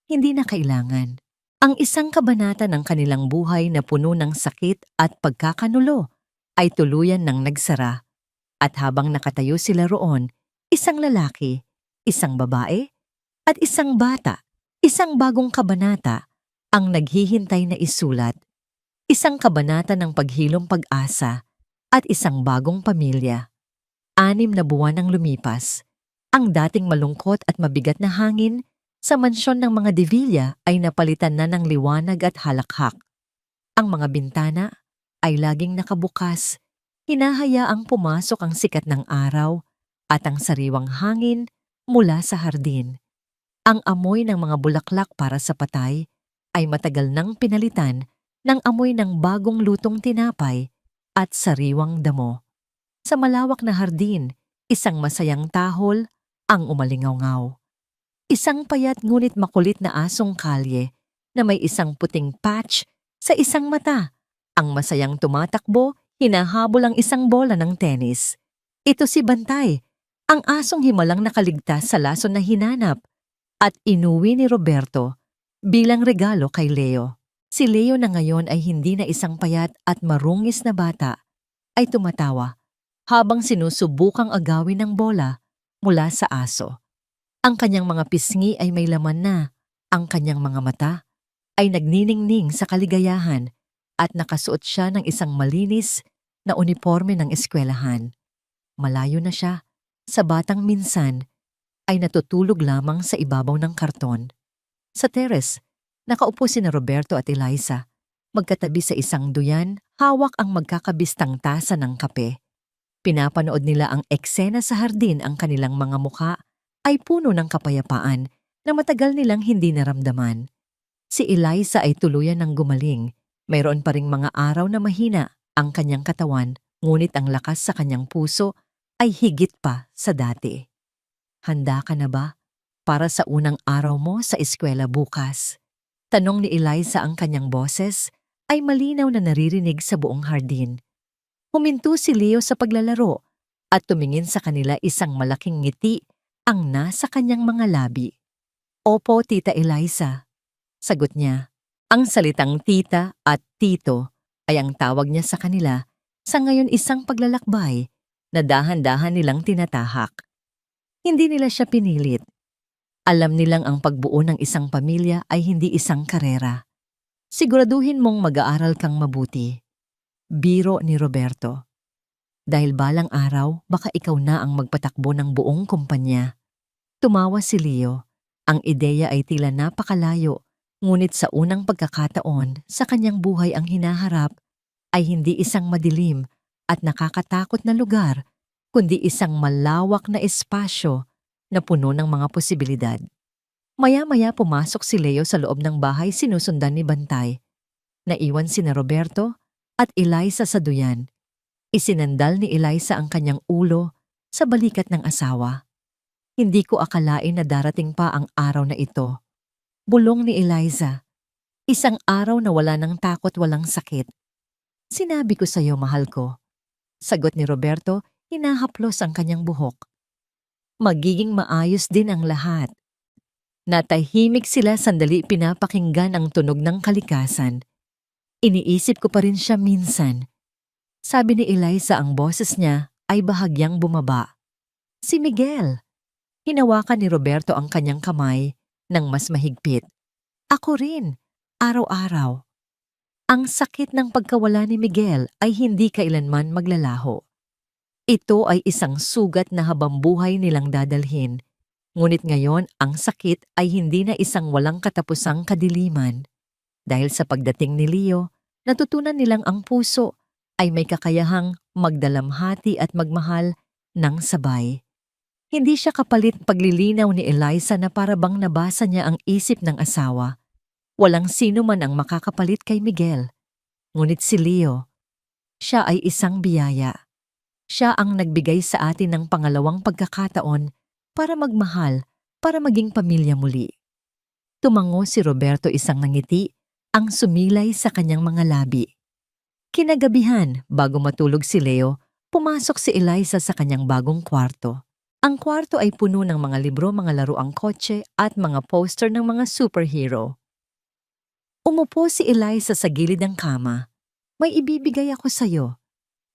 Hindi na kailangan. Ang isang kabanata ng kanilang buhay na puno ng sakit at pagkakanulo ay tuluyan ng nagsara. At habang nakatayo sila roon, isang lalaki, isang babae, at isang bata, isang bagong kabanata ang naghihintay na isulat. Isang kabanata ng paghilom pag-asa at isang bagong pamilya. 6 na buwan ang lumipas. Ang dating malungkot at mabigat na hangin sa mansyon ng mga De Villa ay napalitan na ng liwanag at halakhak. Ang mga bintana ay laging nakabukas, hinahayaang pumasok ang sikat ng araw at ang sariwang hangin mula sa hardin. Ang amoy ng mga bulaklak para sa patay ay matagal nang pinalitan ng amoy ng bagong lutong tinapay at sariwang damo. Sa malawak na hardin, isang masayang tahol ang umalingaw-ngaw. Isang payat ngunit makulit na asong kalye na may isang puting patch sa isang mata. Ang masayang tumatakbo, hinahabol ang isang bola ng tennis. Ito si Bantay, ang asong himalang nakaligtas sa lason na hinanap at inuwi ni Roberto bilang regalo kay Leo. Si Leo na ngayon ay hindi na isang payat at marungis na bata ay tumatawa habang sinusubukang agawin ng bola mula sa aso. Ang kanyang mga pisngi ay may laman na, ang kanyang mga mata ay nagniningning sa kaligayahan at nakasuot siya ng isang malinis na uniforme ng eskwelahan. Malayo na siya sa batang minsan ay natutulog lamang sa ibabaw ng karton. Sa teres, nakaupo sina Roberto at Eliza. Magkatabi sa isang duyan, hawak ang magkakabistang tasa ng kape. Pinapanood nila ang eksena sa hardin, ang kanilang mga mukha ay puno ng kapayapaan na matagal nilang hindi naramdaman. Si Eliza ay tuluyan ng gumaling. Mayroon pa ring mga araw na mahina ang kanyang katawan, ngunit ang lakas sa kanyang puso ay higit pa sa dati. Handa ka na ba para sa unang araw mo sa eskwela bukas? Tanong ni Eliza, ang kanyang boses ay malinaw na naririnig sa buong hardin. Huminto si Leo sa paglalaro at tumingin sa kanila, isang malaking ngiti ang nasa kanyang mga labi. Opo, Tita Eliza, sagot niya. Ang salitang tita at tito ay ang tawag niya sa kanila sa ngayon, isang paglalakbay na dahan-dahan nilang tinatahak. Hindi nila siya pinilit. Alam nilang ang pagbuo ng isang pamilya ay hindi isang karera. Siguraduhin mong mag-aaral kang mabuti. Biro ni Roberto. Dahil balang araw, baka ikaw na ang magpatakbo ng buong kumpanya. Tumawa si Leo. Ang ideya ay tila napakalayo, ngunit sa unang pagkakataon sa kanyang buhay, ang hinaharap ay hindi isang madilim at nakakatakot na lugar, kundi isang malawak na espasyo na puno ng mga posibilidad. Maya-maya pumasok si Leo sa loob ng bahay, sinusundan ni Bantay. Naiwan sina Roberto at Eliza sa duyan. Isinandal ni Eliza ang kanyang ulo sa balikat ng asawa. Hindi ko akalain na darating pa ang araw na ito. Bulong ni Eliza. Isang araw na wala ng takot, walang sakit. Sinabi ko sa iyo, mahal ko. Sagot ni Roberto, hinahaplos ang kanyang buhok. Magiging maayos din ang lahat. Natahimik sila sandali, pinapakinggan ang tunog ng kalikasan. Iniisip ko pa rin siya minsan. Sabi ni Eliza, ang boses niya ay bahagyang bumaba. Si Miguel. Hinawakan ni Roberto ang kanyang kamay ng mas mahigpit. Ako rin, araw-araw. Ang sakit ng pagkawala ni Miguel ay hindi kailanman maglalaho. Ito ay isang sugat na habang buhay nilang dadalhin. Ngunit ngayon, ang sakit ay hindi na isang walang katapusang kadiliman. Dahil sa pagdating ni Leo, natutunan nilang ang puso ay may kakayahang magdalamhati at magmahal ng sabay. Hindi siya kapalit paglilinaw ni Eliza na para bang nabasa niya ang isip ng asawa. Walang sino man ang makakapalit kay Miguel. Ngunit si Leo, siya ay isang biyaya. Siya ang nagbigay sa atin ng pangalawang pagkakataon para magmahal, para maging pamilya muli. Tumango si Roberto, isang nangiti ang sumilay sa kanyang mga labi. Kinagabihan, bago matulog si Leo, pumasok si Eliza sa kanyang bagong kwarto. Ang kwarto ay puno ng mga libro, mga laruang kotse at mga poster ng mga superhero. Umupo si Eliza sa gilid ng kama. May ibibigay ako sa'yo.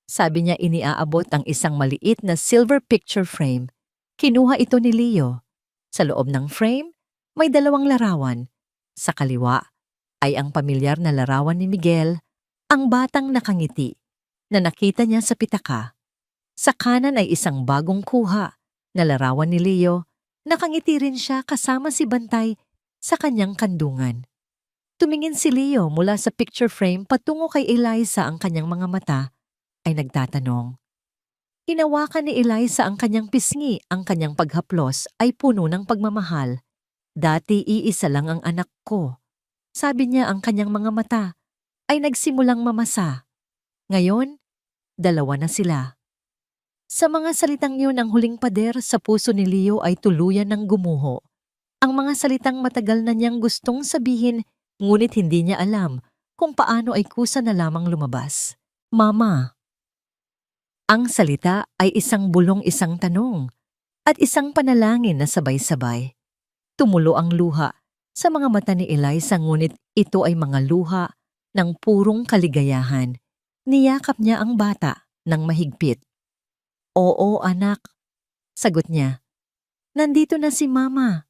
Sabi niya, iniaabot ang isang maliit na silver picture frame. Kinuha ito ni Leo. Sa loob ng frame, may dalawang larawan. Sa kaliwa ay ang pamilyar na larawan ni Miguel, ang batang nakangiti, na nakita niya sa pitaka. Sa kanan ay isang bagong kuha na larawan ni Leo, nakangiti rin siya kasama si Bantay sa kanyang kandungan. Tumingin si Leo mula sa picture frame patungo kay Eliza, ang kanyang mga mata ay nagtatanong. Hinawakan ni Eliza ang kanyang pisngi, ang kanyang paghaplos ay puno ng pagmamahal. Dati iisa lang ang anak ko. Sabi niya, ang kanyang mga mata ay nagsimulang mamasa. Ngayon, dalawa na sila. Sa mga salitang yun, ang huling pader sa puso ni Leo ay tuluyan ng gumuho. Ang mga salitang matagal na niyang gustong sabihin, ngunit hindi niya alam kung paano ay kusa na lamang lumabas. Mama. Ang salita ay isang bulong, isang tanong, at isang panalangin na sabay-sabay. Tumulo ang luha sa mga mata ni Eliza, ngunit ito ay mga luha ng purong kaligayahan. Niyakap niya ang bata ng mahigpit. "Oo, anak," sagot niya. "Nandito na si Mama."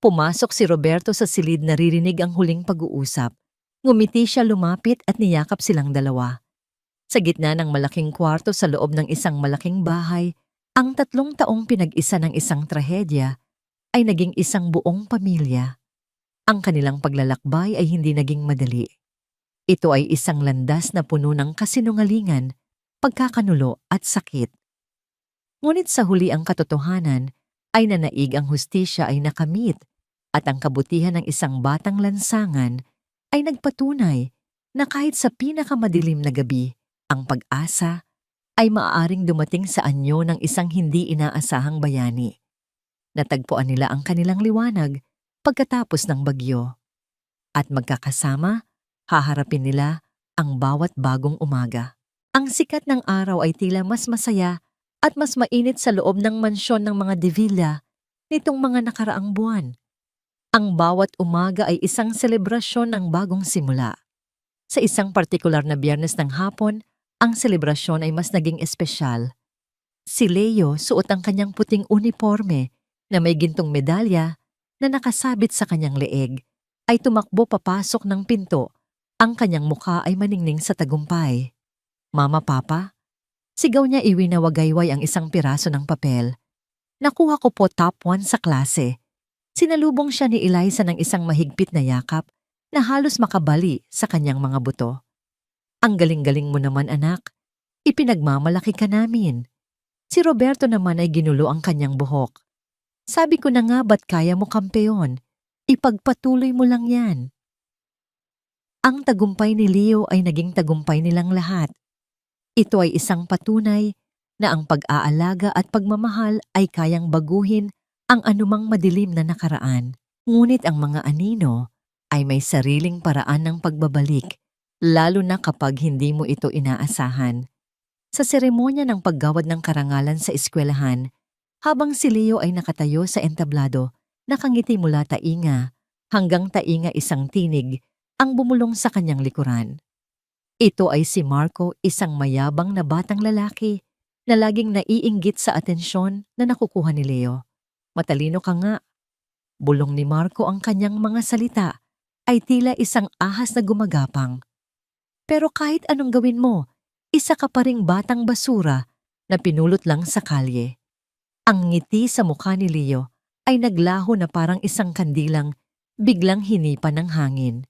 Pumasok si Roberto sa silid, naririnig ang huling pag-uusap. Ngumiti siya, lumapit at niyakap silang dalawa. Sa gitna ng malaking kwarto sa loob ng isang malaking bahay, ang 3 taong pinag-isa ng isang trahedya ay naging isang buong pamilya. Ang kanilang paglalakbay ay hindi naging madali. Ito ay isang landas na puno ng kasinungalingan, pagkakanulo at sakit. Ngunit sa huli ang katotohanan ay nanaig, ang hustisya ay nakamit, at ang kabutihan ng isang batang lansangan ay nagpatunay na kahit sa pinakamadilim na gabi, ang pag-asa ay maaaring dumating sa anyo ng isang hindi inaasahang bayani. Natagpuan nila ang kanilang liwanag pagkatapos ng bagyo. At magkakasama, haharapin nila ang bawat bagong umaga. Ang sikat ng araw ay tila mas masaya at mas mainit sa loob ng mansyon ng mga De Villa nitong mga nakaraang buwan. Ang bawat umaga ay isang selebrasyon ng bagong simula. Sa isang partikular na Biyernes ng hapon, ang selebrasyon ay mas naging espesyal. Si Leo, suot ang kanyang puting uniforme na may gintong medalya na nakasabit sa kanyang leeg, ay tumakbo papasok ng pinto. Ang kanyang mukha ay maningning sa tagumpay. "Mama, Papa?" Sigaw niya, iwinawagayway ang isang piraso ng papel. "Nakuha ko po top 1 sa klase." Sinalubong siya ni Eliza ng isang mahigpit na yakap na halos makabali sa kanyang mga buto. "Ang galing-galing mo naman, anak. Ipinagmamalaki ka namin." Si Roberto naman ay ginulo ang kanyang buhok. "Sabi ko na nga, ba't kaya mo, kampeon? Ipagpatuloy mo lang yan." Ang tagumpay ni Leo ay naging tagumpay nilang lahat. Ito ay isang patunay na ang pag-aalaga at pagmamahal ay kayang baguhin ang anumang madilim na nakaraan. Ngunit ang mga anino ay may sariling paraan ng pagbabalik, lalo na kapag hindi mo ito inaasahan. Sa seremonya ng paggawad ng karangalan sa eskwelahan, habang si Leo ay nakatayo sa entablado, nakangiti mula tainga hanggang tainga, isang tinig ang bumulong sa kanyang likuran. Ito ay si Marco, isang mayabang na batang lalaki na laging naiinggit sa atensyon na nakukuha ni Leo. "Matalino ka nga." Bulong ni Marco, ang kanyang mga salita ay tila isang ahas na gumagapang. "Pero kahit anong gawin mo, isa ka pa ring batang basura na pinulot lang sa kalye." Ang ngiti sa mukha ni Leo ay naglaho na parang isang kandilang biglang hinipa ng hangin.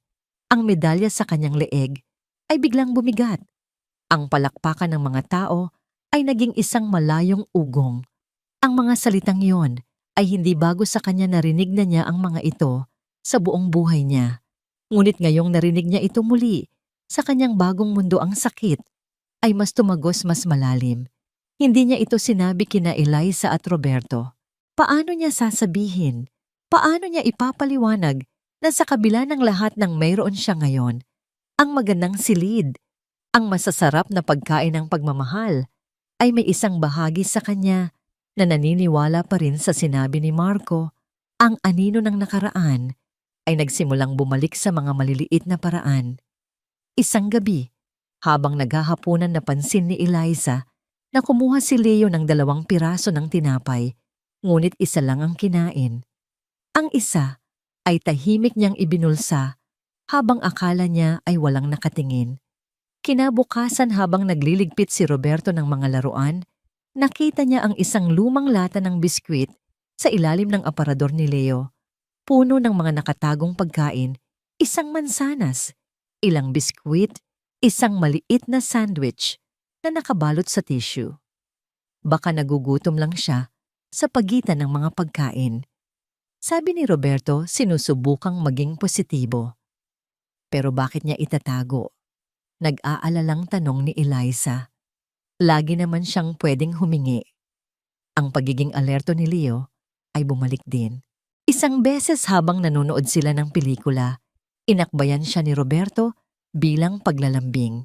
Ang medalya sa kanyang leeg ay biglang bumigat. Ang palakpakan ng mga tao ay naging isang malayong ugong. Ang mga salitang iyon ay hindi bago sa kanya, narinig na niya ang mga ito sa buong buhay niya. Ngunit ngayong narinig niya ito muli, sa kanyang bagong mundo, ang sakit ay mas tumagos, mas malalim. Hindi niya ito sinabi kina Eliza at Roberto. Paano niya sasabihin? Paano niya ipapaliwanag na sa kabila ng lahat ng mayroon siya ngayon, ang magandang silid, ang masasarap na pagkain ng pagmamahal, ay may isang bahagi sa kanya na naniniwala pa rin sa sinabi ni Marco, ang anino ng nakaraan ay nagsimulang bumalik sa mga maliliit na paraan. Isang gabi, habang naghahapunan, napansin ni Eliza na kumuha si Leo ng 2 piraso ng tinapay, ngunit isa lang ang kinain. Ang isa ay tahimik niyang ibinulsa habang akala niya ay walang nakatingin. Kinabukasan, habang nagliligpit si Roberto ng mga laruan, nakita niya ang isang lumang lata ng biskwit sa ilalim ng aparador ni Leo. Puno ng mga nakatagong pagkain, isang mansanas, ilang biskwit, isang maliit na sandwich na nakabalot sa tissue. Baka nagugutom lang siya sa pagitan ng mga pagkain. Sabi ni Roberto, sinusubukang maging positibo. Pero bakit niya itatago? Nag-aalalang tanong ni Eliza. Lagi naman siyang pwedeng humingi. Ang pagiging alerto ni Leo ay bumalik din. Isang beses habang nanonood sila ng pelikula, inakbayan siya ni Roberto bilang paglalambing.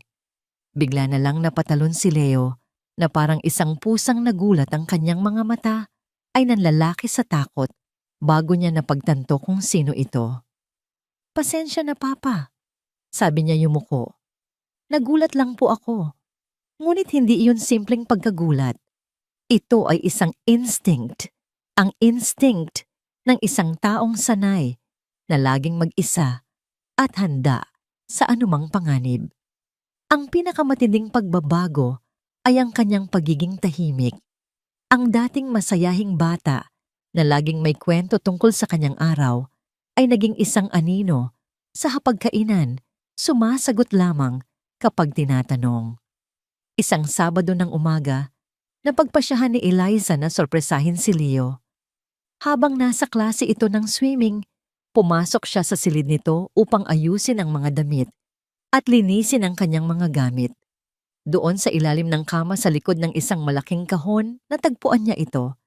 Bigla na lang napatalon si Leo na parang isang pusang nagulat ang kanyang mga mata ay nanlalaki sa takot bago niya napagtanto kung sino ito. "Pasensya na, Papa," sabi niya yumuko. "Nagulat lang po ako." Ngunit hindi iyon simpleng pagkagulat. Ito ay isang instinct. Ang instinct ng isang taong sanay na laging mag-isa at handa sa anumang panganib. Ang pinakamatinding pagbabago ay ang kanyang pagiging tahimik. Ang dating masayahing bata na laging may kwento tungkol sa kanyang araw ay naging isang anino sa hapagkainan, sumasagot lamang kapag tinatanong. Isang Sabado ng umaga, napagpasyahan ni Eliza na sorpresahin si Leo. Habang nasa klase ito ng swimming, pumasok siya sa silid nito upang ayusin ang mga damit at linisin ang kanyang mga gamit. Doon sa ilalim ng kama sa likod ng isang malaking kahon, natagpuan niya ito.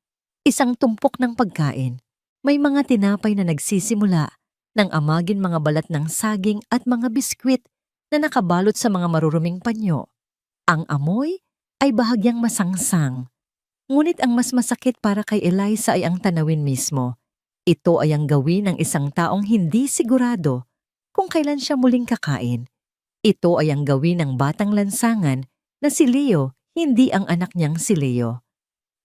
Isang tumpok ng pagkain. May mga tinapay na nagsisimula ng amagin mga balat ng saging at mga biskwit na nakabalot sa mga maruruming panyo. Ang amoy ay bahagyang masangsang. Ngunit ang mas masakit para kay Eliza ay ang tanawin mismo. Ito ay ang gawin ng isang taong hindi sigurado kung kailan siya muling kakain. Ito ay ang gawin ng batang lansangan na si Leo, hindi ang anak niyang si Leo.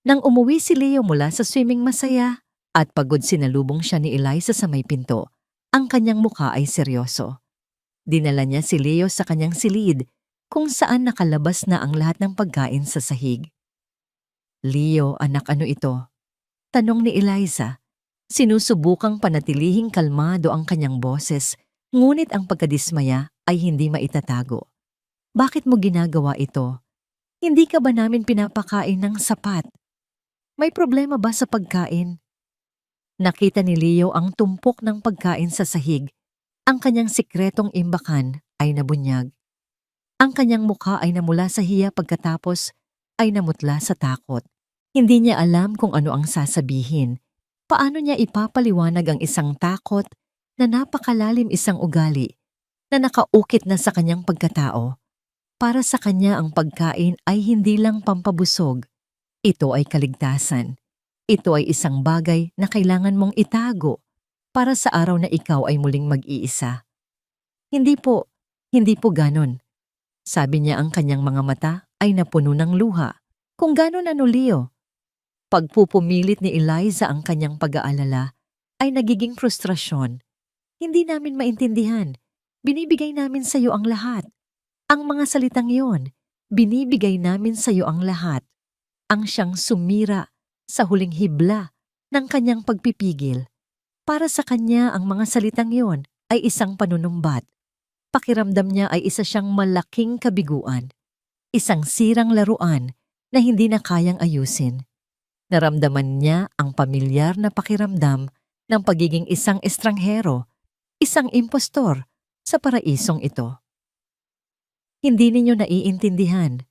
Nang umuwi si Leo mula sa swimming masaya at pagod sinalubong siya ni Eliza sa may pinto, ang kanyang mukha ay seryoso. Dinala niya si Leo sa kanyang silid kung saan nakalabas na ang lahat ng pagkain sa sahig. "Leo, anak, ano ito?" tanong ni Eliza. Sinusubukang panatilihing kalmado ang kanyang boses, ngunit ang pagkadismaya ay hindi maitatago. "Bakit mo ginagawa ito? Hindi ka ba namin pinapakain ng sapat? May problema ba sa pagkain?" Nakita ni Leo ang tumpok ng pagkain sa sahig. Ang kanyang sikretong imbakan ay nabunyag. Ang kanyang mukha ay namula sa hiya pagkatapos ay namutla sa takot. Hindi niya alam kung ano ang sasabihin. Paano niya ipapaliwanag ang isang takot na napakalalim, isang ugali na nakaukit na sa kanyang pagkatao? Para sa kanya ang pagkain ay hindi lang pampabusog. Ito ay kaligtasan. Ito ay isang bagay na kailangan mong itago para sa araw na ikaw ay muling mag-iisa. Hindi po ganon." Sabi niya, ang kanyang mga mata ay napuno ng luha. "Kung ganon, ano, Leo?" Pagpupumilit ni Eliza ang kanyang pag-aalala ay nagiging frustrasyon. "Hindi namin maintindihan. Binibigay namin sa iyo ang lahat. Ang mga salitang iyon, binibigay namin sa iyo ang lahat." Ang siyang sumira sa huling hibla ng kanyang pagpipigil. Para sa kanya ang mga salitang iyon ay isang panunumbat. Pakiramdam niya ay isa siyang malaking kabiguan. Isang sirang laruan na hindi na kayang ayusin. Naramdaman niya ang pamilyar na pakiramdam ng pagiging isang estranghero, isang impostor sa paraisong ito. "Hindi ninyo naiintindihan."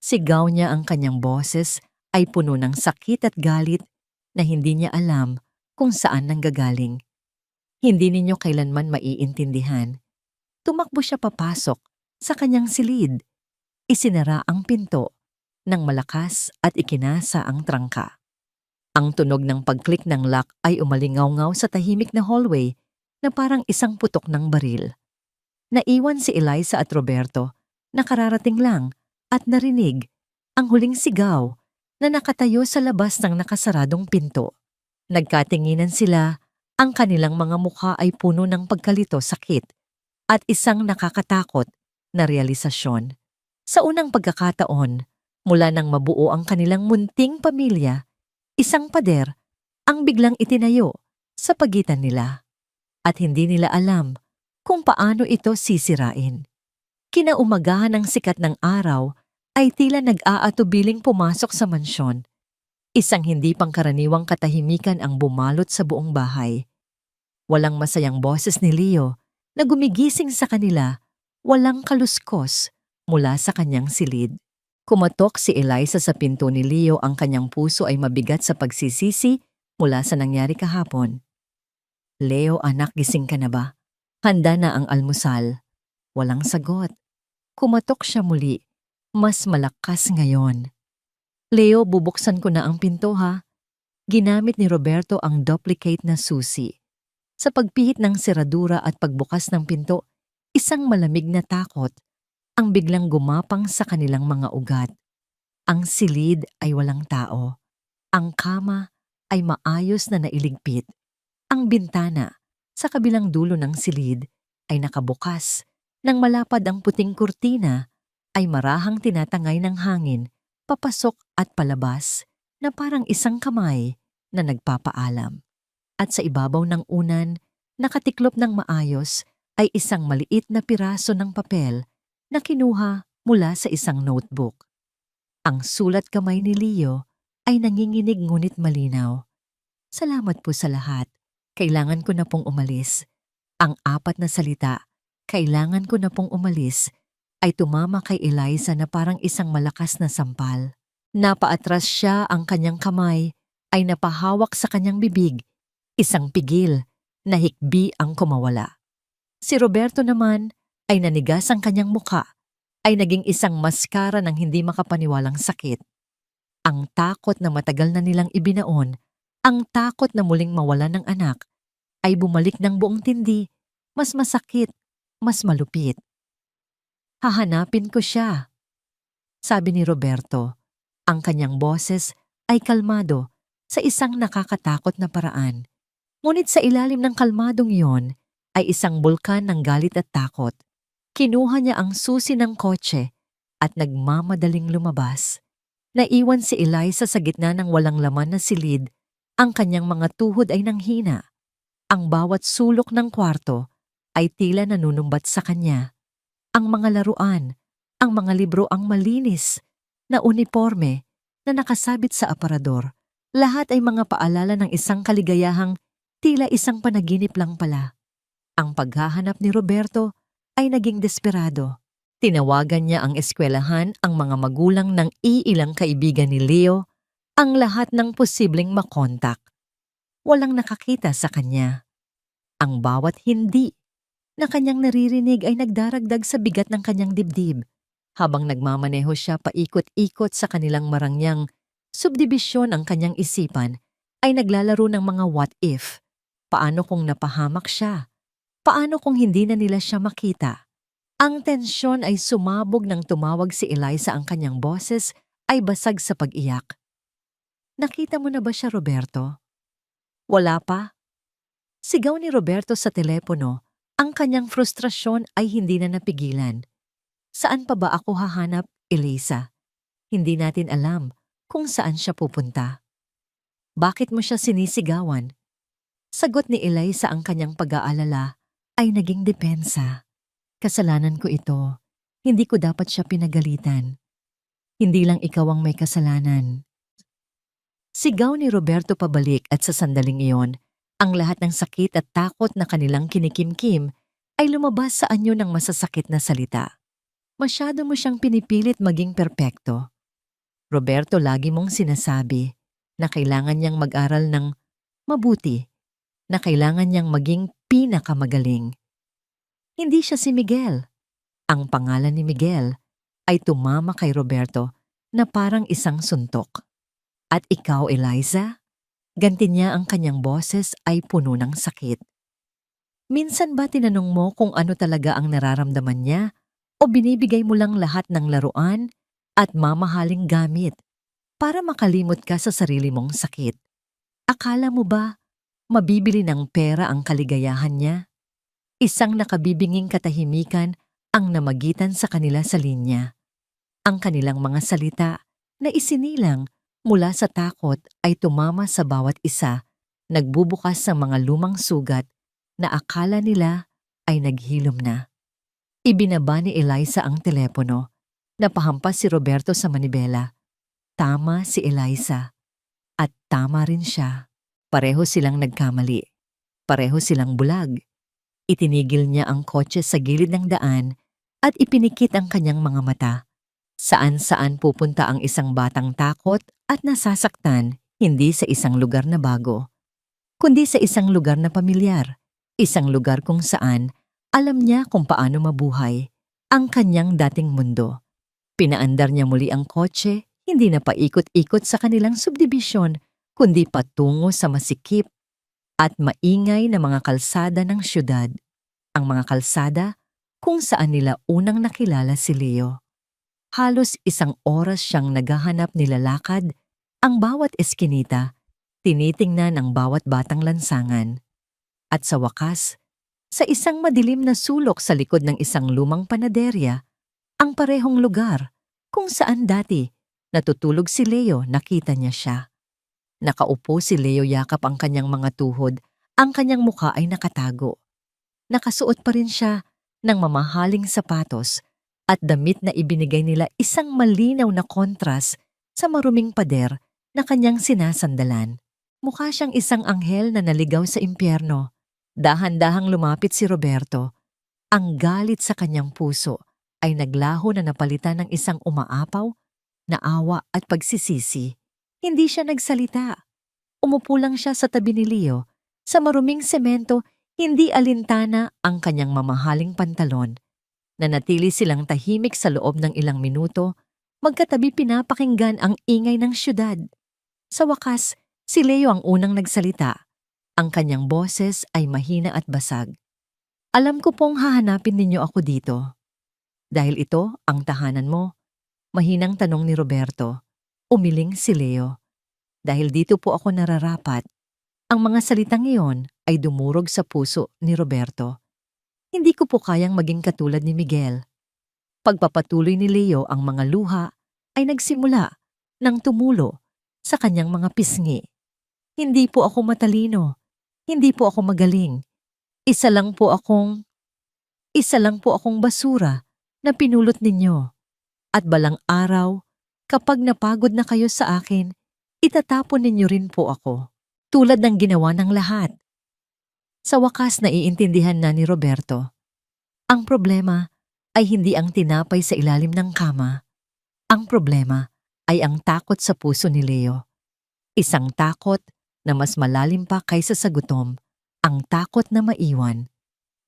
Sigaw niya, ang kanyang boses ay puno ng sakit at galit na hindi niya alam kung saan nanggagaling. "Hindi ninyo kailanman maiintindihan." Tumakbo siya papasok sa kanyang silid. Isinara ang pinto ng malakas at ikinasa ang trangka. Ang tunog ng pag-click ng lock ay umalingaw-ngaw sa tahimik na hallway na parang isang putok ng baril. Naiwan si Eliza at Roberto na kararating lang at narinig ang huling sigaw na nakatayo sa labas ng nakasaradong pinto. Nagkatinginan sila, ang kanilang mga mukha ay puno ng pagkalito, sakit at isang nakakatakot na realisasyon. Sa unang pagkakataon, mula nang mabuo ang kanilang munting pamilya, isang pader ang biglang itinayo sa pagitan nila at hindi nila alam kung paano ito sisirain. Kinaumagahan ng sikat ng araw ay tila nag-aatubiling pumasok sa mansyon. Isang hindi pangkaraniwang katahimikan ang bumalot sa buong bahay. Walang masayang boses ni Leo na gumigising sa kanila, walang kaluskos mula sa kanyang silid. Kumatok si Eliza sa pinto ni Leo, ang kanyang puso ay mabigat sa pagsisisi mula sa nangyari kahapon. "Leo, anak, gising ka na ba? Handa na ang almusal." Walang sagot. Kumatok siya muli, mas malakas ngayon. Leo, bubuksan ko na ang pinto ha. Ginamit ni Roberto ang duplicate na susi. Sa pagpihit ng seradura at pagbukas ng pinto, isang malamig na takot ang biglang gumapang sa kanilang mga ugat. Ang silid ay walang tao. Ang kama ay maayos na nailigpit. Ang bintana sa kabilang dulo ng silid ay nakabukas. Nang malapad ang puting kurtina, ay marahang tinatangay ng hangin, papasok at palabas na parang isang kamay na nagpapaalam. At sa ibabaw ng unan, nakatiklop ng maayos ay isang maliit na piraso ng papel na kinuha mula sa isang notebook. Ang sulat kamay ni Leo ay nanginginig ngunit malinaw. Salamat po sa lahat. Kailangan ko na pong umalis. Ang apat na salita, kailangan ko na pong umalis, ay tumama kay Eliza na parang isang malakas na sampal. Napaatras siya, ang kanyang kamay ay napahawak sa kanyang bibig. Isang pigil na hikbi ang kumawala. Si Roberto naman ay nanigas ang kanyang muka, ay naging isang maskara ng hindi makapaniwalang sakit. Ang takot na matagal na nilang ibinaon, ang takot na muling mawalan ng anak, ay bumalik ng buong tindi, mas masakit, mas malupit. Hahanapin ko siya, sabi ni Roberto. Ang kanyang boses ay kalmado sa isang nakakatakot na paraan. Ngunit sa ilalim ng kalmadong iyon ay isang bulkan ng galit at takot. Kinuha niya ang susi ng kotse at nagmamadaling lumabas. Naiwan si Eliza sa gitna ng walang laman na silid. Ang kanyang mga tuhod ay nanghina. Ang bawat sulok ng kwarto ay tila nanunumbat sa kanya. Ang mga laruan, ang mga libro ang malinis na uniforme na nakasabit sa aparador. Lahat ay mga paalala ng isang kaligayahang tila isang panaginip lang pala. Ang paghahanap ni Roberto ay naging desperado. Tinawagan niya ang eskwelahan, ang mga magulang ng iilang kaibigan ni Leo, ang lahat ng posibleng makontak. Walang nakakita sa kanya. Ang bawat hindi na kanyang naririnig ay nagdaragdag sa bigat ng kanyang dibdib. Habang nagmamaneho siya paikot-ikot sa kanilang marangyang subdibisyon, ang kanyang isipan ay naglalaro ng mga what if. Paano kung napahamak siya? Paano kung hindi na nila siya makita? Ang tensyon ay sumabog nang tumawag si Eliza, ang kanyang boses ay basag sa pag-iyak. Nakita mo na ba siya, Roberto? Wala pa? Sigaw ni Roberto sa telepono. Ang kanyang frustrasyon ay hindi na napigilan. Saan pa ba ako hahanap, Eliza? Hindi natin alam kung saan siya pupunta. Bakit mo siya sinisigawan? Sagot ni Eliza, ang kanyang pag-aalala ay naging depensa. Kasalanan ko ito. Hindi ko dapat siya pinagalitan. Hindi lang ikaw ang may kasalanan. Sigaw ni Roberto pabalik, at sa sandaling iyon, ang lahat ng sakit at takot na kanilang kinikimkim ay lumabas sa anyo ng masasakit na salita. Masyado mo siyang pinipilit maging perpekto. Roberto, lagi mong sinasabi na kailangan niyang mag-aral ng mabuti, na kailangan niyang maging pinakamagaling. Hindi siya si Miguel. Ang pangalan ni Miguel ay tumama kay Roberto na parang isang suntok. At ikaw, Eliza? Ganti niya, ang kanyang boses ay puno ng sakit. Minsan ba tinanong mo kung ano talaga ang nararamdaman niya, o binibigay mo lang lahat ng laruan at mamahaling gamit para makalimot ka sa sarili mong sakit? Akala mo ba mabibili ng pera ang kaligayahan niya? Isang nakabibinging katahimikan ang namagitan sa kanila sa linya. Ang kanilang mga salita na isinilang mula sa takot ay tumama sa bawat isa, nagbubukas sa mga lumang sugat na akala nila ay naghilom na. Ibinaba ni Eliza ang telepono. Napahampas si Roberto sa manibela. Tama si Eliza. At tama rin siya. Pareho silang nagkamali. Pareho silang bulag. Itinigil niya ang kotse sa gilid ng daan at ipinikit ang kanyang mga mata. Saan-saan pupunta ang isang batang takot at nasasaktan, hindi sa isang lugar na bago, kundi sa isang lugar na pamilyar, isang lugar kung saan alam niya kung paano mabuhay ang kanyang dating mundo. Pinaandar niya muli ang kotse, hindi na paikot-ikot sa kanilang subdivision, kundi patungo sa masikip at maingay na mga kalsada ng syudad. Ang mga kalsada kung saan nila unang nakilala si Leo. Halos 1 oras siyang naghahanap nilalakad, ang bawat eskinita, tinitingnan ang bawat batang lansangan. At sa wakas, sa isang madilim na sulok sa likod ng isang lumang panaderya, ang parehong lugar kung saan dati natutulog si Leo, nakita niya siya. Nakaupo si Leo, yakap ang kanyang mga tuhod, ang kanyang mukha ay nakatago. Nakasuot pa rin siya ng mamahaling sapatos at damit na ibinigay nila isang malinaw na kontras sa maruming pader na kanyang sinasandalan. Mukha siyang isang anghel na naligaw sa impyerno. Dahan-dahang lumapit si Roberto. Ang galit sa kanyang puso ay naglaho na napalitan ng isang umaapaw na awa at pagsisisi. Hindi siya nagsalita. Umupo lang siya sa tabi ni Leo. Sa maruming semento, hindi alintana ang kanyang mamahaling pantalon. Nanatili silang tahimik sa loob ng ilang minuto, magkatabi pinapakinggan ang ingay ng syudad. Sa wakas, si Leo ang unang nagsalita. Ang kanyang boses ay mahina at basag. Alam ko pong hahanapin ninyo ako dito. Dahil ito ang tahanan mo? Mahinang tanong ni Roberto. Umiling si Leo. Dahil dito po ako nararapat. Ang mga salitang iyon ay dumurog sa puso ni Roberto. Hindi ko po kayang maging katulad ni Miguel. Pagpapatuloy ni Leo, ang mga luha ay nagsimula ng tumulo sa kanyang mga pisngi. Hindi po ako matalino. Hindi po ako magaling. Isa lang po akong basura na pinulot ninyo. At balang araw, kapag napagod na kayo sa akin, itatapon ninyo rin po ako. Tulad ng ginawa ng lahat. Sa wakas, naiintindihan na ni Roberto. Ang problema ay hindi ang tinapay sa ilalim ng kama. Ang problema ay ang takot sa puso ni Leo. Isang takot na mas malalim pa kaysa sa gutom, ang takot na maiwan.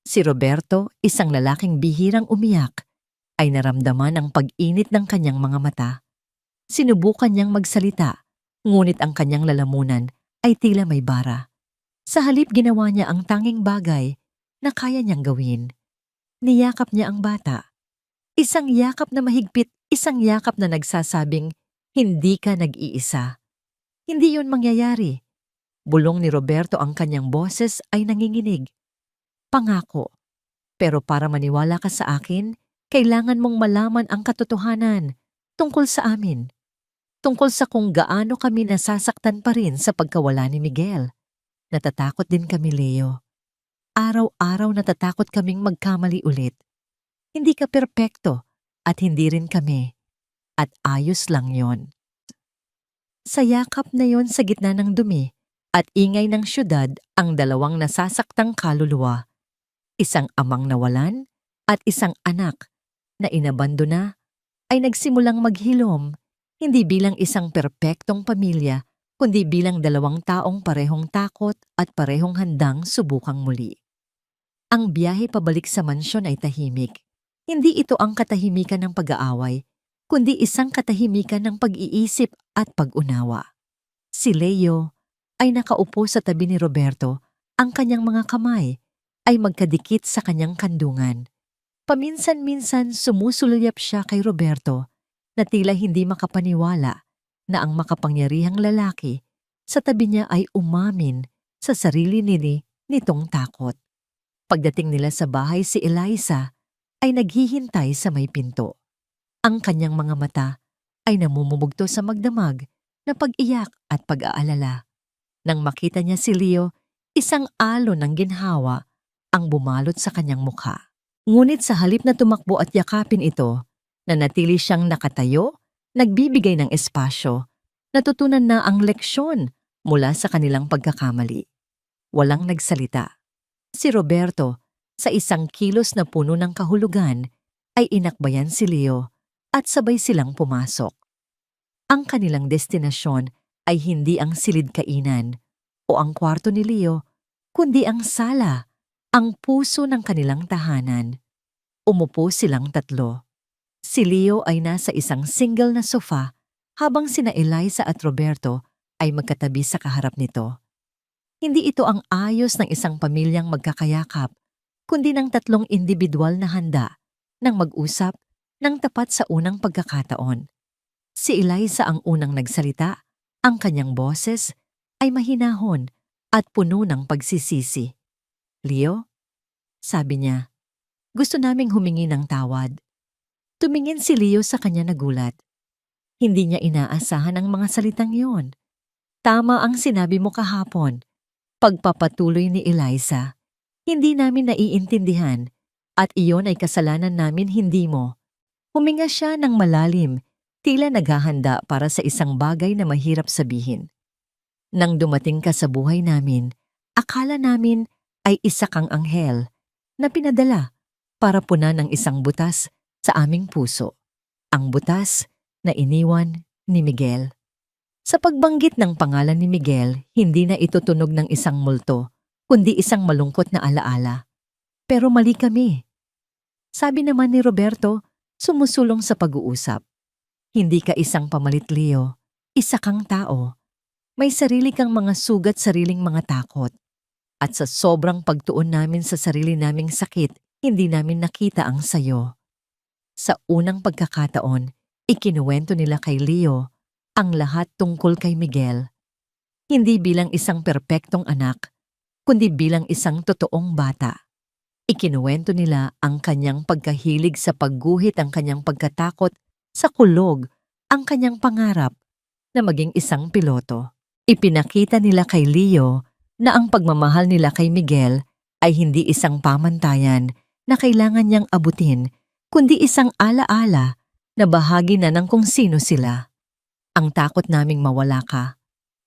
Si Roberto, isang lalaking bihirang umiyak, ay naramdaman ang pag-init ng kanyang mga mata. Sinubukan niyang magsalita, ngunit ang kanyang lalamunan ay tila may bara. Sa halip, ginawa niya ang tanging bagay na kaya niyang gawin. Niyakap niya ang bata. Isang yakap na mahigpit, isang yakap na nagsasabing, hindi ka nag-iisa. Hindi yun mangyayari. Bulong ni Roberto, ang kanyang boses ay nanginginig. Pangako. Pero para maniwala ka sa akin, kailangan mong malaman ang katotohanan tungkol sa amin. Tungkol sa kung gaano kami nasasaktan pa rin sa pagkawala ni Miguel. Natatakot din kami, Leo. Araw-araw natatakot kaming magkamali ulit. Hindi ka perpekto at hindi rin kami. At ayos lang yon. Sa yakap na yon, sa gitna ng dumi at ingay ng syudad, ang dalawang nasasaktang kaluluwa. Isang amang nawalan at isang anak na inabandona ay nagsimulang maghilom, hindi bilang isang perpektong pamilya, kundi bilang dalawang taong parehong takot at parehong handang subukang muli. Ang biyahe pabalik sa mansyon ay tahimik. Hindi ito ang katahimikan ng pag-aaway, kundi isang katahimikan ng pag-iisip at pag-unawa. Si Leo ay nakaupo sa tabi ni Roberto, ang kanyang mga kamay ay magkadikit sa kanyang kandungan. Paminsan-minsan sumusulyap siya kay Roberto na tila hindi makapaniwala na ang makapangyarihang lalaki sa tabi niya ay umamin sa sarili nitong takot. Pagdating nila sa bahay, si Eliza ay naghihintay sa may pinto. Ang kanyang mga mata ay namumubugto sa magdamag na pag-iyak at pag-aalala. Nang makita niya si Leo, isang alon ng ginhawa ang bumalot sa kanyang mukha. Ngunit sa halip na tumakbo at yakapin ito, nanatili siyang nakatayo, nagbibigay ng espasyo. Natutunan na ang leksyon mula sa kanilang pagkakamali. Walang nagsalita. Si Roberto, sa isang kilos na puno ng kahulugan, ay inakbayan si Leo at sabay silang pumasok. Ang kanilang destinasyon ay hindi ang silid kainan o ang kwarto ni Leo, kundi ang sala, ang puso ng kanilang tahanan. Umupo silang tatlo. Si Leo ay nasa isang single na sofa habang sina Eliza at Roberto ay magkatabi sa kaharap nito. Hindi ito ang ayos ng isang pamilyang magkakayakap, kundi ng tatlong individual na handa ng mag-usap ng tapat sa unang pagkakataon. Si Eliza ang unang nagsalita, ang kanyang boses ay mahinahon at puno ng pagsisisi. Leo, sabi niya, gusto naming humingi ng tawad. Tumingin si Leo sa kanya nagulat. Hindi niya inaasahan ang mga salitang yon. Tama ang sinabi mo kahapon. Pagpapatuloy ni Eliza, hindi namin naiintindihan at iyon ay kasalanan namin hindi mo. Huminga siya ng malalim, tila naghahanda para sa isang bagay na mahirap sabihin. Nang dumating ka sa buhay namin, akala namin ay isa kang anghel na pinadala para punan ng isang butas sa aming puso. Ang butas na iniwan ni Miguel. Sa pagbanggit ng pangalan ni Miguel, hindi na ito tunog ng isang multo, kundi isang malungkot na alaala. Pero mali kami. Sabi naman ni Roberto, sumusulong sa pag-uusap. Hindi ka isang pamalit, Leo. Isa kang tao. May sarili kang mga sugat, sariling mga takot. At sa sobrang pagtuon namin sa sarili naming sakit, hindi namin nakita ang sayo. Sa unang pagkakataon, ikinuwento nila kay Leo ang lahat tungkol kay Miguel. Hindi bilang isang perpektong anak, kundi bilang isang totoong bata. Ikinuwento nila ang kanyang pagkahilig sa pagguhit, ang kanyang pagkatakot sa kulog, ang kanyang pangarap na maging isang piloto. Ipinakita nila kay Leo na ang pagmamahal nila kay Miguel ay hindi isang pamantayan na kailangan niyang abutin, kundi isang alaala na bahagi na ng kung sino sila. Ang takot naming mawala ka,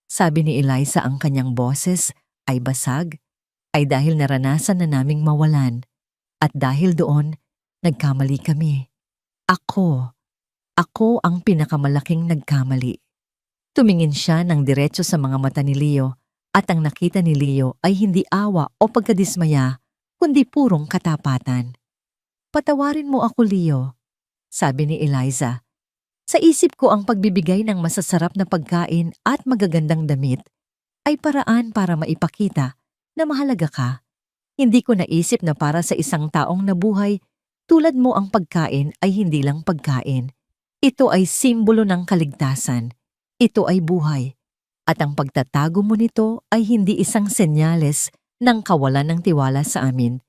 sabi ni Eliza, ang kanyang boses ay basag, ay dahil naranasan na naming mawalan. At dahil doon, nagkamali kami. Ako ang pinakamalaking nagkamali. Tumingin siya ng diretso sa mga mata ni Leo at ang nakita ni Leo ay hindi awa o pagkadismaya, kundi purong katapatan. Patawarin mo ako, Leo, sabi ni Eliza. Sa isip ko ang pagbibigay ng masasarap na pagkain at magagandang damit ay paraan para maipakita na mahalaga ka. Hindi ko naisip na para sa isang taong nabuhay tulad mo ang pagkain ay hindi lang pagkain. Ito ay simbolo ng kaligtasan. Ito ay buhay. At ang pagtatago mo nito ay hindi isang senyales ng kawalan ng tiwala sa amin,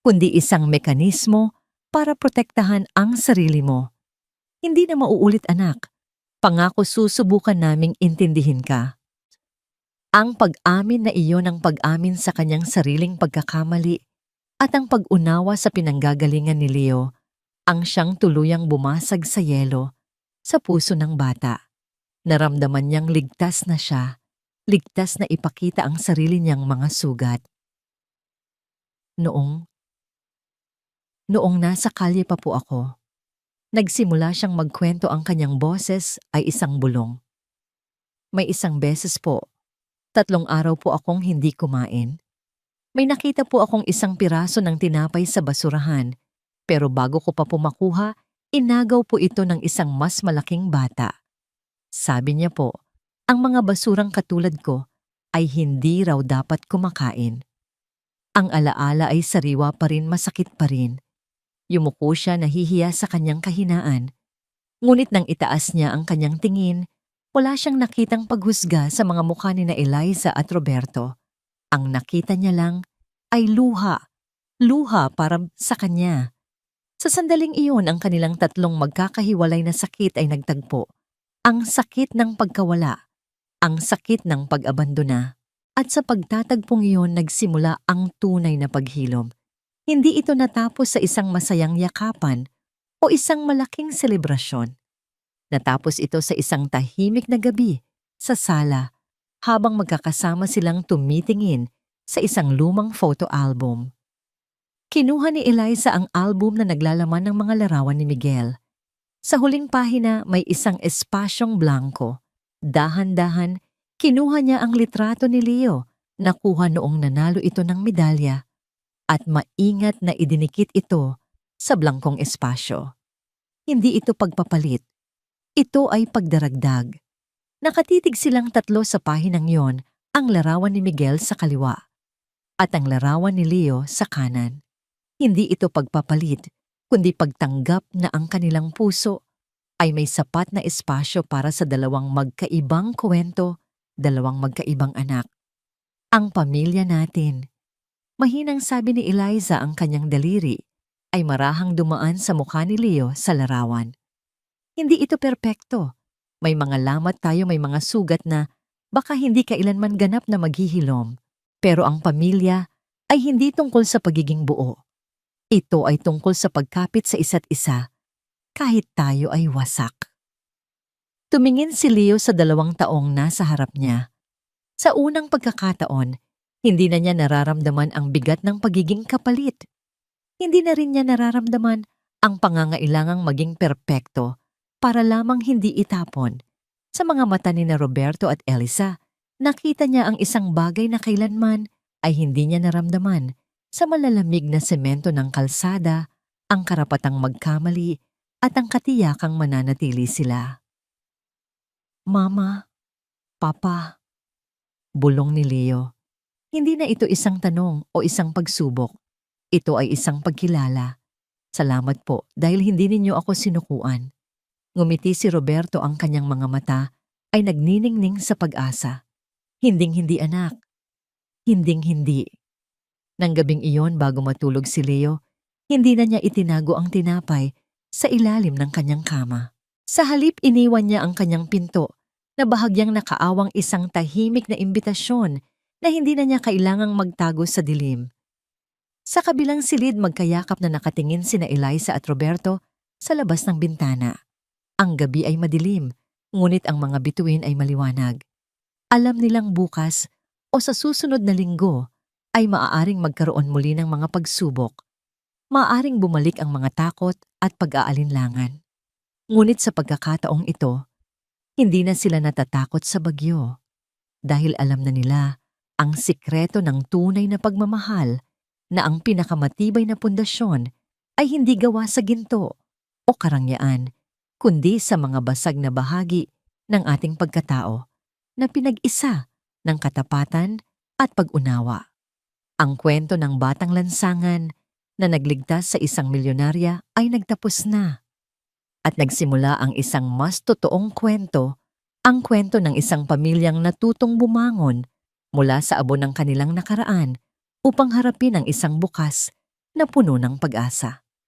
kundi isang mekanismo para protektahan ang sarili mo. Hindi na mauulit, anak. Pangako susubukan naming intindihin ka. Ang pag-amin na iyon ang pag-amin sa kanyang sariling pagkakamali at ang pag-unawa sa pinanggagalingan ni Leo ang siyang tuluyang bumasag sa yelo sa puso ng bata. Naramdaman niyang ligtas na siya, ligtas na ipakita ang sarili niyang mga sugat. Noong nasa kalye pa po ako, nagsimula siyang magkwento, ang kanyang boses ay isang bulong. May isang beses po, 3 araw po akong hindi kumain. May nakita po akong isang piraso ng tinapay sa basurahan, pero bago ko pa po makuha, inagaw po ito ng isang mas malaking bata. Sabi niya po, ang mga basurang katulad ko ay hindi raw dapat kumakain. Ang alaala ay sariwa pa rin, masakit pa rin. Yumuko siya, nahihiya sa kanyang kahinaan. Ngunit nang itaas niya ang kanyang tingin, wala siyang nakitang paghusga sa mga mukha ni na Eliza at Roberto. Ang nakita niya lang ay luha para sa kanya. Sa sandaling iyon, ang kanilang tatlong magkakahiwalay na sakit ay nagtagpo. Ang sakit ng pagkawala, ang sakit ng pag-abandona. At sa pagtatagpong iyon nagsimula ang tunay na paghilom. Hindi ito natapos sa isang masayang yakapan o isang malaking selebrasyon. Natapos ito sa isang tahimik na gabi sa sala habang magkakasama silang tumitingin sa isang lumang photo album. Kinuha ni Eliza ang album na naglalaman ng mga larawan ni Miguel. Sa huling pahina may isang espasyong blanko. Dahan-dahan, kinuha niya ang litrato ni Leo, nakuha noong nanalo ito ng medalya, at maingat na idinikit ito sa blangkong espasyo. Hindi ito pagpapalit. Ito ay pagdaragdag. Nakatitig silang tatlo sa pahinang yon, ang larawan ni Miguel sa kaliwa at ang larawan ni Leo sa kanan. Hindi ito pagpapalit, kundi pagtanggap na ang kanilang puso ay may sapat na espasyo para sa dalawang magkaibang kwento, dalawang magkaibang anak. Ang pamilya natin. Mahinang sabi ni Eliza ang kanyang daliri ay marahang dumaan sa mukha ni Leo sa larawan. Hindi ito perpekto. May mga lamat tayo, may mga sugat na baka hindi kailanman ganap na maghihilom. Pero ang pamilya ay hindi tungkol sa pagiging buo. Ito ay tungkol sa pagkapit sa isa't isa, kahit tayo ay wasak. Tumingin si Leo sa 2 taong nasa harap niya. Sa unang pagkakataon, hindi na niya nararamdaman ang bigat ng pagiging kapalit. Hindi na rin niya nararamdaman ang pangangailangang maging perpekto para lamang hindi itapon. Sa mga mata ni na Roberto at Elisa, nakita niya ang isang bagay na kailanman ay hindi niya naramdaman sa malalamig na semento ng kalsada, ang karapatang magkamali at ang katiyakang mananatili sila. Mama, Papa, bulong ni Leo. Hindi na ito isang tanong o isang pagsubok. Ito ay isang pagkilala. Salamat po dahil hindi ninyo ako sinukuan. Ngumiti si Roberto, ang kanyang mga mata ay nagniningning sa pag-asa. Hinding-hindi anak. Hinding-hindi. Nang gabing iyon bago matulog si Leo, hindi na niya itinago ang tinapay sa ilalim ng kanyang kama. Sa halip iniwan niya ang kanyang pinto na bahagyang nakaawang isang tahimik na imbitasyon na hindi na niya kailangang magtago sa dilim. Sa kabilang silid magkayakap na nakatingin sina Eliza at Roberto sa labas ng bintana. Ang gabi ay madilim, ngunit ang mga bituin ay maliwanag. Alam nilang bukas o sa susunod na linggo ay maaaring magkaroon muli ng mga pagsubok. Maaaring bumalik ang mga takot at pag-aalinlangan. Ngunit sa pagkakataong ito, hindi na sila natatakot sa bagyo dahil alam na nila ang sikreto ng tunay na pagmamahal, na ang pinakamatibay na pundasyon ay hindi gawa sa ginto o karangyaan, kundi sa mga basag na bahagi ng ating pagkatao na pinag-isa ng katapatan at pag-unawa. Ang kwento ng batang lansangan na nagligtas sa isang milyonarya ay nagtapos na. At nagsimula ang isang mas totoong kwento, ang kwento ng isang pamilyang natutong bumangon mula sa abo ng kanilang nakaraan upang harapin ang isang bukas na puno ng pag-asa.